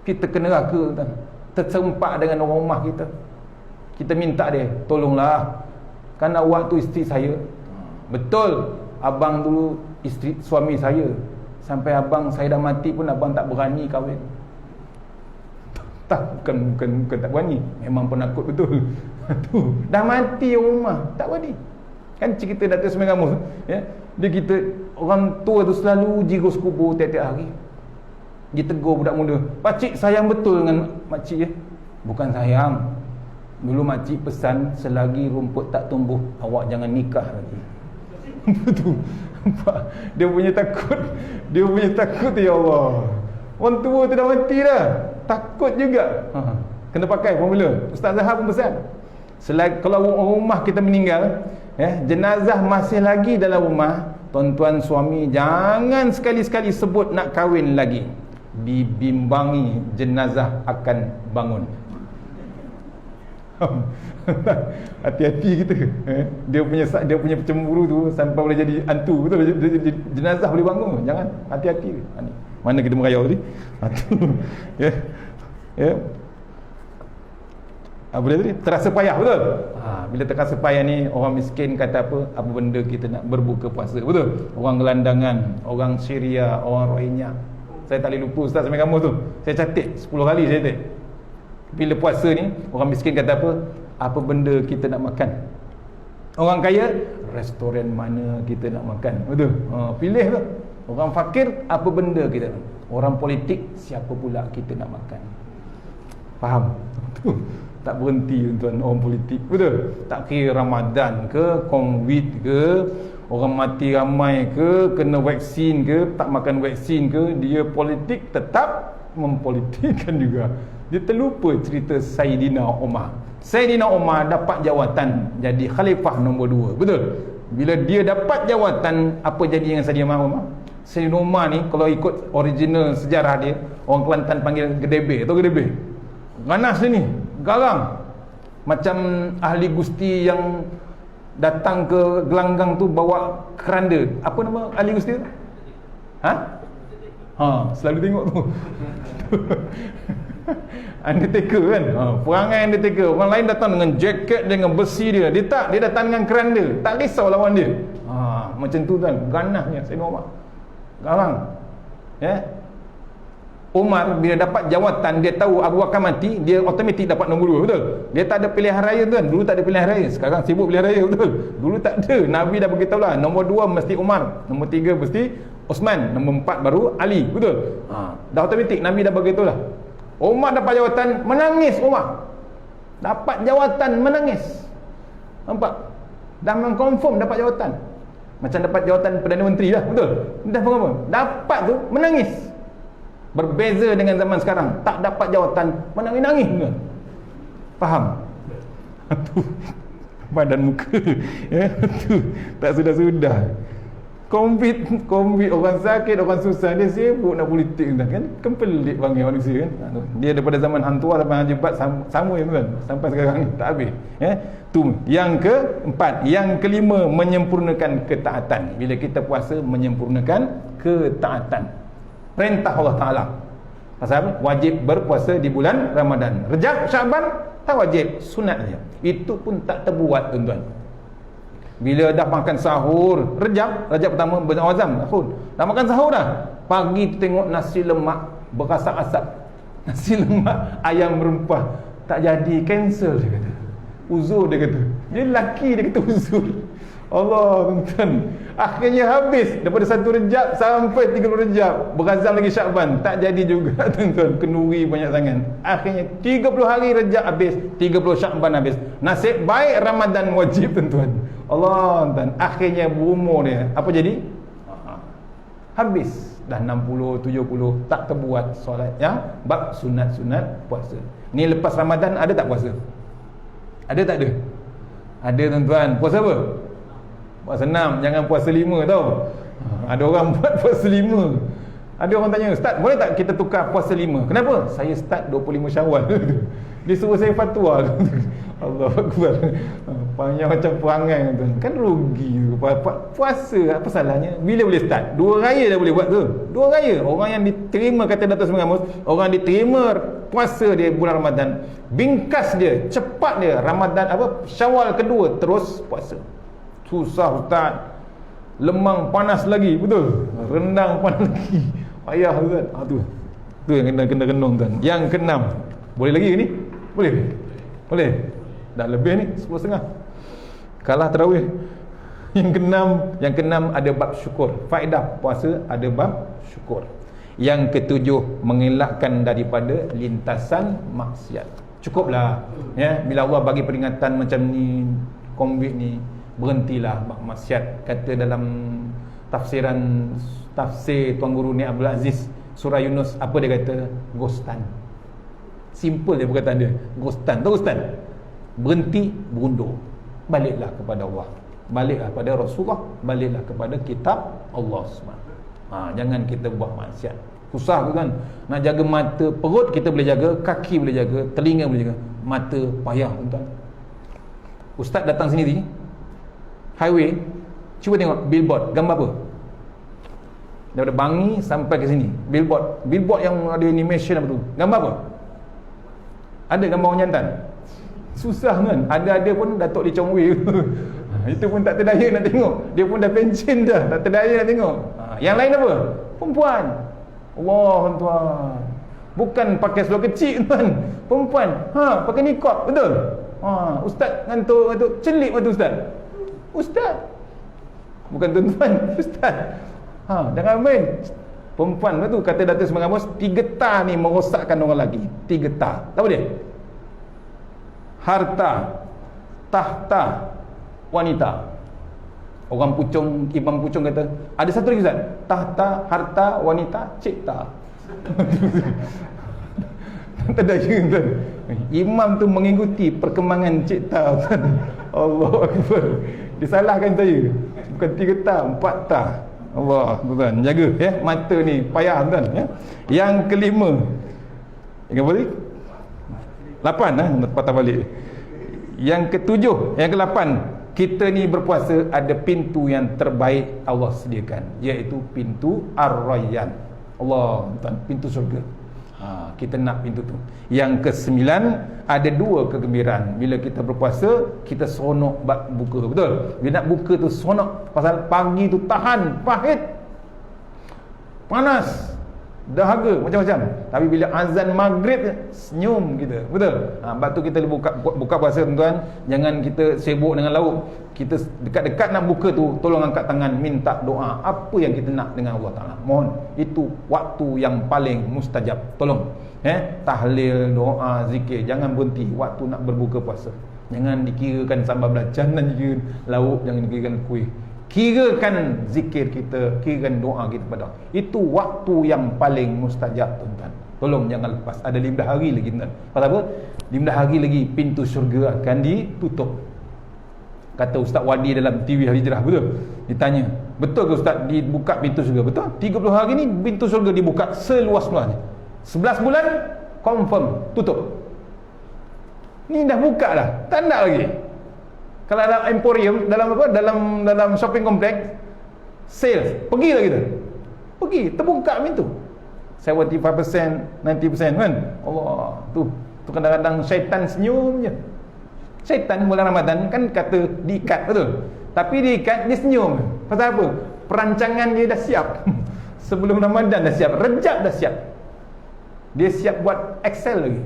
kita kena neraka tuan. Terserempak dengan orang rumah kita. Kita minta dia, tolonglah, kan awak tu isteri saya. Betul, abang dulu isteri suami saya, sampai abang saya dah mati pun abang tak berani kahwin. Tak, bukan tak berani, memang penakut betul. Tu dah mati orang rumah, tak berani. Kan cerita Datuk Semang Gamus, ya, dia kita orang tua tu selalu jiros kubur tiap-tiap hari. Dia tegur budak muda, "Pakcik sayang betul dengan makcik ya?" "Bukan sayang. Dulu makcik pesan selagi rumput tak tumbuh, awak jangan nikah lagi." Betul. Dia punya takut tu, ya Allah. Orang tua tu dah mati dah, takut juga. Kena pakai formula. Ustaz Zahar pun pesan, selagi kalau orang rumah kita meninggal, jenazah masih lagi dalam rumah, tuan-tuan suami jangan sekali-sekali sebut nak kahwin lagi. Dibimbangi jenazah akan bangun. Hati-hati kita. Dia punya cemburu tu sampai boleh jadi hantu, betul? Jenazah boleh bangun. Jangan, hati-hati. Mana kita merayau tadi? Ya. Apa dia tadi? Terasa payah, betul? Bila terasa payah ni, orang miskin kata apa? Apa benda kita nak berbuka puasa, betul? Orang gelandangan, orang Syria, orang Rohingya. Saya tak boleh lupa Ustaz sampai kamu tu. Saya catat 10 kali saya catat. Bila puasa ni, orang miskin kata apa? Apa benda kita nak makan? Orang kaya, restoran mana kita nak makan, betul? Pilih tu. Orang fakir, apa benda kita nak? Orang politik, siapa pula kita nak makan? Faham? Tak berhenti tuan orang politik, betul? Tak kira Ramadan ke, COVID ke, orang mati ramai ke, kena vaksin ke, tak makan vaksin ke, dia politik tetap mempolitikkan juga. Dia terlupa cerita Sayyidina Umar. Sayyidina Umar dapat jawatan jadi khalifah nombor 2, betul? Bila dia dapat jawatan, apa jadi dengan Sayyidina Umar? Sayyidina Umar ni kalau ikut original sejarah dia, orang Kelantan panggil gedebe. Tahu gedebe? Ganas dia ni, garang. Macam ahli gusti yang datang ke gelanggang tu bawa keranda. Apa nama ahli gusti tu? Selalu tengok tu. Undertaker kan, perangai Undertaker. Orang lain datang dengan jaket, dengan besi dia. Dia datang dengan keranda. Tak risau lawan dia. Macam tu kan, ganasnya Sayyidina Umar. Garang. Ya. Umar bila dapat jawatan, dia tahu Abu Bakar mati, dia automatik dapat nombor 2, betul? Dia tak ada pilihan raya tuan. Dulu tak ada pilihan raya, sekarang sibuk pilihan raya, betul? Dulu tak ada. Nabi dah beritahu lah, nombor 2 mesti Umar, nombor 3 mesti Osman, nombor 4 baru Ali, betul? Dah automatik Nabi dah beritahu lah. Umar dapat jawatan, menangis Umar. Dapat jawatan, menangis. Nampak? Dah mengkonfirm dapat jawatan. Macam dapat jawatan Perdana Menteri lah, betul? Dah apa? Dapat tu, menangis. Berbeza dengan zaman sekarang, tak dapat jawatan, menangis-nangis ke? Faham? Tu badan muka. Ya, tu tak sudah-sudah. Covid orang sakit, orang susah, dia sibuk nak politik kan pelik panggil manusia kan. Dia daripada zaman hantu sampai hajibat sama ya kan, sampai sekarang ni tak habis. Ya, tu yang keempat. Yang kelima, menyempurnakan ketaatan. Bila kita puasa, menyempurnakan ketaatan. Perintah Allah Ta'ala. Pasal wajib berpuasa di bulan Ramadan. Rejab, Syaban tak wajib, sunat saja. Itu pun tak terbuat tuan-tuan. Bila dah makan sahur, Rejab pertama berazam sahur. Dah makan sahur dah. Pagi tengok nasi lemak berasap-asap. Nasi lemak ayam rempah. Tak jadi, cancel dia kata. Uzur dia kata. Dia lelaki dia kata uzur. Allah tuan-tuan. Akhirnya habis daripada 1 Rejab sampai 30 Rejab. Berazam lagi Syaban, tak jadi juga tuan-tuan. Kenduri banyak sangat. Akhirnya 30 hari Rejab habis, 30 Syaban habis. Nasib baik Ramadan wajib tuan-tuan. Allah tuan. Akhirnya berumur dia apa jadi? Habis dah 60, 70 tak terbuat solat yang bab sunat-sunat puasa. Ni lepas Ramadan ada tak puasa? Ada tak ada? Ada tuan-tuan. Puasa apa? Puasa 6, jangan puasa 5 tau. Ada orang buat puasa 5. Ada orang tanya, Ustaz, boleh tak kita tukar puasa 5? Kenapa? Saya start 25 Syawal. Dia suruh saya fatwa. Allah Akbar. Panjang macam perangai tu. Kan rugi. Puasa apa salahnya? Bila boleh start? 2 raya dah boleh buat tu. 2 raya. Orang yang diterima kata Datuk Seri Mus, orang diterima puasa dia bulan Ramadan. Bingkas dia, cepat dia Ramadan apa? Syawal kedua terus puasa. Susah Ustaz. Lemang panas lagi, betul? Rendang panas lagi. Payah Ustaz. Tu yang kena renung tuan. Yang keenam. Boleh lagi ke ni? Boleh. Dah lebih ni 10.30. Kalah tarawih. Yang keenam ada bab syukur. Faedah puasa ada bab syukur. Yang ketujuh, mengelakkan daripada lintasan maksiat. Cukuplah ya, bila Allah bagi peringatan macam ni, COVID ni, berhentilah maksiat. Kata dalam tafsir Tuan Guru ni Abdul Aziz surah Yunus, apa dia kata? Ghostan. Simple dia perkataan dia. Ghostan. Tahu ghostan? Berhenti, berundur. Baliklah kepada Allah. Baliklah kepada Rasulullah. Baliklah kepada kitab Allah SWT. Jangan kita buat maksiat. Susah tu kan. Nak jaga mata, perut kita boleh jaga, kaki boleh jaga, telinga boleh jaga, mata payah tuan. Ustaz datang sini ni, highway, cuba tengok billboard, gambar apa? Daripada Bangi sampai ke sini, billboard yang ada animation apa tu, gambar apa? Ada gambar orang jantan? Susah kan? Ada pun Datuk Lee Chong Wei. Itu pun tak terdaya nak tengok. Dia pun dah pension dah, tak terdaya nak tengok. Yang lain apa? Perempuan. Allah tuan. Bukan pakai seluar kecil tuan. Perempuan. Pakai niqab, betul? Ustaz ngantuk celik waktu ustaz. Ustaz. Bukan tuan-tuan, ustaz. Jangan main. Perempuan tu kata Datuk Seri Mus, 3 tar ni merosakkan orang lagi. 3 tar. Tahu dia? Harta, tahta, wanita. Orang Puchong, Imam Puchong kata, ada satu lagi Ustaz, tahta, harta, wanita, cipta. Tak ada je tuan. Imam tu mengikuti perkembangan cipta tuan. Allah Akbar. Disalahkan saya. Bukan 3 tar, 4 tar. Allah tuan, jaga ya, mata ni payah tuan ya. Yang kelima. Ingat balik? 8 patah balik. Yang ketujuh, yang ke-8, kita ni berpuasa ada pintu yang terbaik Allah sediakan, iaitu pintu Ar-Rayyan. Allah tuan, pintu syurga. Kita nak pintu tu. Yang ke-9, ada 2 kegembiraan. Bila kita berpuasa, kita seronok bab buka, betul? Bila nak buka tu seronok, pasal pagi tu tahan, pahit, panas, dahaga macam-macam. Tapi bila azan maghrib senyum kita, betul? Sebab tu kita buka puasa tuan-tuan, jangan kita sibuk dengan lauk. Kita dekat-dekat nak buka tu, tolong angkat tangan minta doa apa yang kita nak dengan Allah Taala. Mohon, itu waktu yang paling mustajab. Tolong tahlil, doa, zikir, jangan berhenti waktu nak berbuka puasa. Jangan dikirakan sambal belacan dan juga lauk, jangan dikirakan kuih. Kirakan zikir kita, kirakan doa kita pada Allah. Itu waktu yang paling mustajab tuan-tuan. Tolong jangan lepas. Ada 15 hari lagi tuan. Pasal apa? 15 hari lagi pintu syurga akan ditutup. Kata Ustaz Wadi dalam TV Hijrah, betul? Ditanya, betul ke Ustaz dibuka pintu syurga? Betul? 30 hari ni pintu syurga dibuka seluas-luasnya. 11 bulan confirm tutup. Ni dah buka dah, tak nak lagi. Kalau dalam emporium, dalam apa? Dalam shopping kompleks, sales, pergilah kita. Pergi, terbuka pintu. 75%, 90% kan? Allah, tu kadang-kadang syaitan senyum je. Syaitan bulan Ramadan kan kata diikat, betul? Tapi diikat, dia senyum. Pasal apa? Perancangan dia dah siap. Sebelum Ramadan dah siap, Rejab dah siap. Dia siap buat Excel lagi.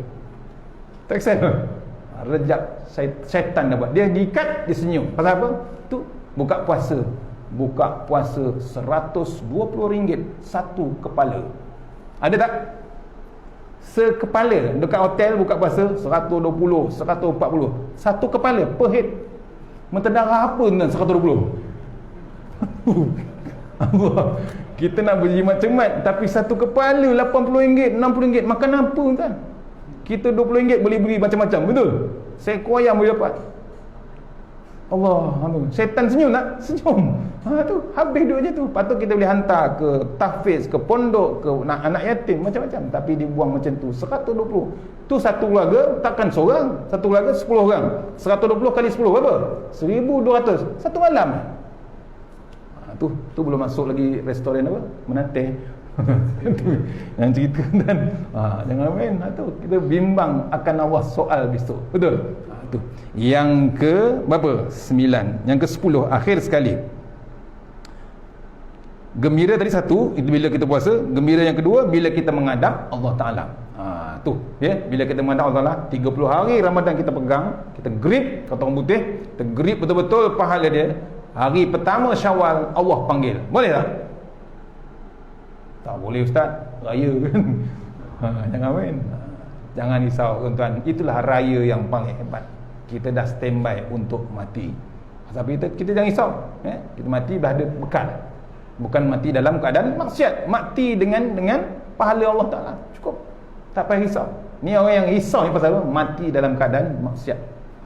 Tak Excel. Rejab syaitan dah buat. Dia diikat, dia senyum. Pasal apa? Tu buka puasa. Buka puasa RM120 satu kepala. Ada tak? Sekepala dekat hotel buka puasa 120, 140. Satu kepala per head. Mentedara apa dengan 120? Allah. Kita nak berjimat cermat tapi satu kepala RM80, RM60. Makan apa tuan? Kita RM20 boleh beli macam-macam, betul? Seekor ayam boleh dapat. Allah, syaitan senyum tak? Senyum. Tu habis duit je tu. Patut kita boleh hantar ke tahfiz, ke pondok, ke anak yatim, macam-macam. Tapi dibuang macam tu 120. Tu satu keluarga, takkan seorang. Satu keluarga 10 orang. 120 kali 10 berapa? 1,200 satu malam. Tu belum masuk lagi restoran apa? Menate. Yang cerita kan. Jangan main. Tu kita bimbang akan Allah soal besok. Betul? Tu. Yang ke berapa? 9. Yang ke 10 akhir sekali. Gembira tadi satu, itu bila kita puasa. Gembira yang kedua bila kita menghadap Allah Taala. Tu, ya. Bila kita menghadap Allah Taala, 30 hari Ramadan kita pegang, kita grip kata orang putih, kita grip betul-betul pahala dia. Hari pertama Syawal Allah panggil. Boleh tak? Tak boleh Ustaz, raya kan. Jangan main. Jangan risau tuan-tuan. Itulah raya yang paling hebat. Kita dah standby untuk mati. Tapi kita jangan risau. Kita mati dah ada bekal. Bukan mati dalam keadaan maksiat. Mati dengan pahala Allah Ta'ala. Cukup. Tak payah risau. Ni orang yang risau ni pasal apa? Mati dalam keadaan maksiat.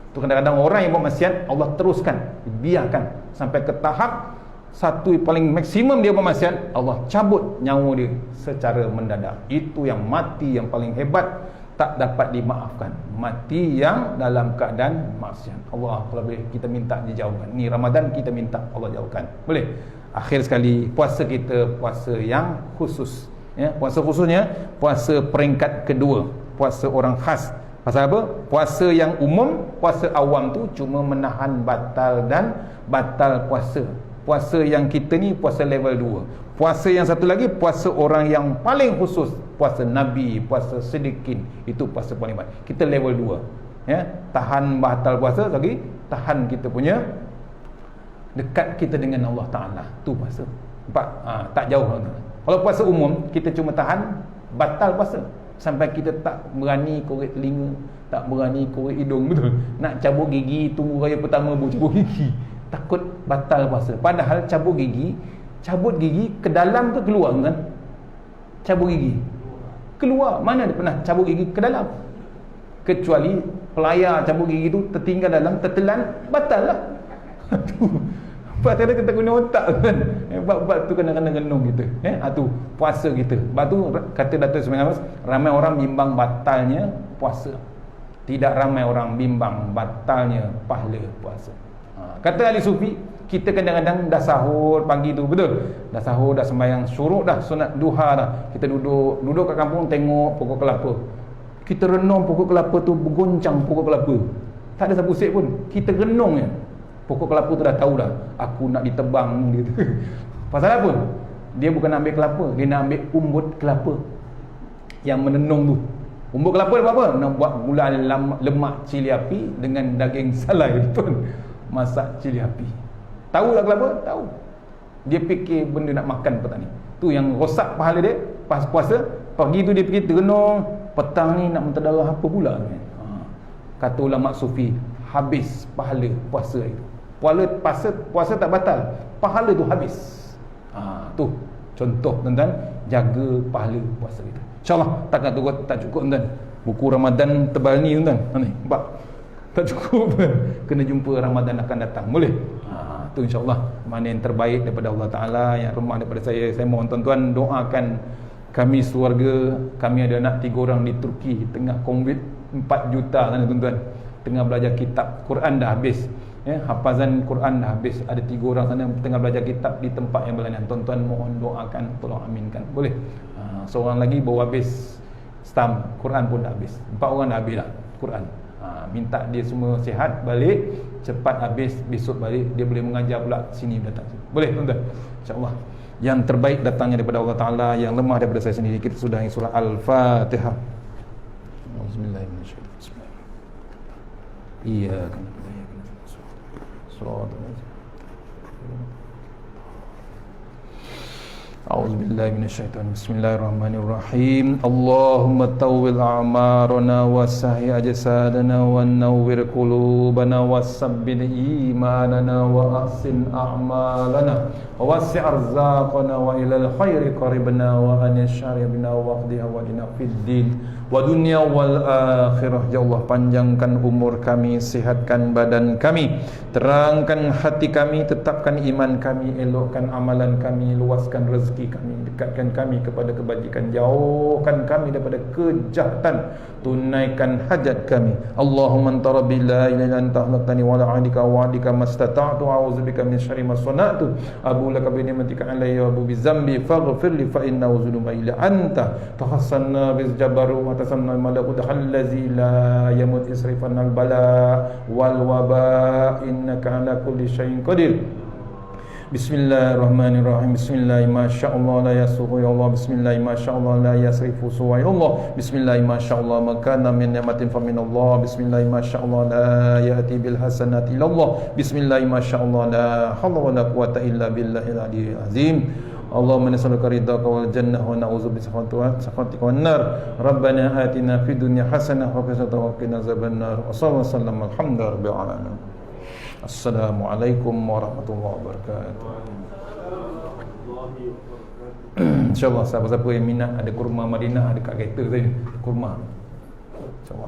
Tu kadang-kadang orang yang buat maksiat, Allah teruskan, biarkan sampai ke tahap satu paling maksimum dia buat maksiat, Allah cabut nyawa dia secara mendadak. Itu yang mati yang paling hebat, tak dapat dimaafkan. Mati yang dalam keadaan maksiat. Allah, kalau boleh kita minta dijauhkan. Ni Ramadan kita minta Allah jauhkan. Boleh? Akhir sekali, puasa kita puasa yang khusus. Ya, puasa khususnya puasa peringkat kedua, puasa orang khas. Pasal apa? Puasa yang umum, puasa awam tu cuma menahan batal dan batal puasa. Puasa yang kita ni puasa level 2. Puasa yang satu lagi puasa orang yang paling khusus, puasa Nabi, puasa Siddiqin. Itu puasa paling baik. Kita level 2. Ya, tahan batal puasa lagi, tahan kita punya dekat kita dengan Allah Taala. Tu puasa. Nampak? Tak jauh. Kalau puasa umum kita cuma tahan batal puasa sampai kita tak berani korek telinga, tak berani korek hidung, betul? Nak cabut gigi, tunggu raya pertama baru cabut gigi. Takut batal puasa. Padahal cabut gigi ke dalam ke keluar kan? Cabut gigi keluar. Mana dia pernah cabut gigi ke dalam? Kecuali pelayar cabut gigi tu tertinggal dalam, tertelan, batal lah. Pasal kita guna otak kan. Bab tu kadang-kadang genung kita. Tu puasa kita. Sebab tu kata Datuk Ismail, ramai orang bimbang batalnya puasa. Tidak ramai orang bimbang batalnya pahala puasa. Kata ahli sufi, kita kadang-kadang dah sahur pagi tu, betul? Dah sahur, dah sembahyang syuruk dah, sunat duha dah. Kita duduk kat kampung tengok pokok kelapa. Kita renung pokok kelapa tu bergoncang pokok kelapa. Tak ada siapa usik pun. Kita renung je. Pokok kelapa tu dah tahu dah, aku nak ditebang gitu. Pasal apa? Dia bukan ambil kelapa, dia nak ambil umbut kelapa yang menenung tu. Umbut kelapa dia buat apa? Nak buat gula lemak cili api dengan daging salai, betul. Masak cili api. Tahu tak kelapa? Tahu. Dia fikir benda nak makan petang ni. Tu yang rosak pahala dia pas puasa. Pagi tu dia fikir terenung, petang ni nak mentadalah apa pula kan? Kata ulama sufi, habis pahala puasa itu. Puasa tak batal, pahala tu habis. Tu contoh tuan-tuan, jaga pahala puasa kita. InsyaAllah takkan tak cukup tuan-tuan. Buku Ramadan tebal ni tuan-tuan. Ni nampak? Tak cukup. Kena jumpa Ramadan akan datang. Boleh? Tu insyaAllah mana yang terbaik daripada Allah Ta'ala, yang remah daripada saya. Saya mohon tuan-tuan doakan kami keluarga. Kami ada anak 3 orang di Turki, tengah COVID 4 juta sana tuan-tuan, tengah belajar kitab. Quran dah habis, hafazan Quran dah habis. Ada 3 orang sana tengah belajar kitab di tempat yang berlainan. Tuan-tuan mohon doakan, tolong aminkan. Boleh? Seorang lagi baru habis stamp Quran pun dah habis. 4 orang dah habis lah Quran. Minta dia semua sihat balik, cepat habis, besok balik dia boleh mengajar pula sini datang. Boleh tuan-tuan? InsyaAllah yang terbaik datangnya daripada Allah Ta'ala, yang lemah daripada saya sendiri. Kita sudah surah Al-Fatihah. Bismillahirrahmanirrahim. Iyyaka na'budu wa iyyaka nasta'in. A'udzubillahi minasyaitonir. Bismillahirrahmanirrahim. Allahumma tawwil a'marana wa sahih ajsadana wa nawwir qulubana wa sabbit imanana wa ahsin a'malana wa wasi' arzaqana wa ilal khairi qaribna wa anish syarri bina wa qdi hawadina fid din wa dunya wal akhirah. Ya Allah, panjangkan umur kami, sihatkan badan kami, terangkan hati kami, tetapkan iman kami, elokkan amalan kami, luaskan rezeki kami, dekatkan kami kepada kebajikan, jauhkan kami daripada kejahatan, tunaikan hajat kami. Allahumma anta rabbi la ilaha illa anta khalaqtani wa la a'dika wa a'dika mastata'tu a'udzubika min syarri ma sana'tu abu laka bi ni'matika alayya wa bi dzambi faghfir li fa innahu dzunuba illa anta tahassanna biz jabaru wa tasamna malakut allazi la yamut isrifan al bala wal waba innaka ala kulli syai'in qadir. Bismillahirrahmanirrahim. Bismillahi masyaallah la yasuhu ya Allah. Bismillahi masyaallah la yasrifu suwa ya Allah. Bismillahi masyaallah makana min ni'matin fa min Allah. Bismillahi masyaallah la ya'ti bil hasanati illa Allah. Bismillahi masyaallah la haula wala quwata illa billahil aliyyil azim. Allahumma nas'aluka ridhaka wal jannah wa na'udzubika min sakhatika wan nar. Rabbana atina fid dunya hasanah wa qina azaban nar. Wa sallallahu alaihi wa sallam. Rabbil alamin. Assalamualaikum warahmatullahi wabarakatuh. InsyaAllah siapa-siapa yang minat, ada kurma Madinah, ada kat kereta saya kurma, InsyaAllah.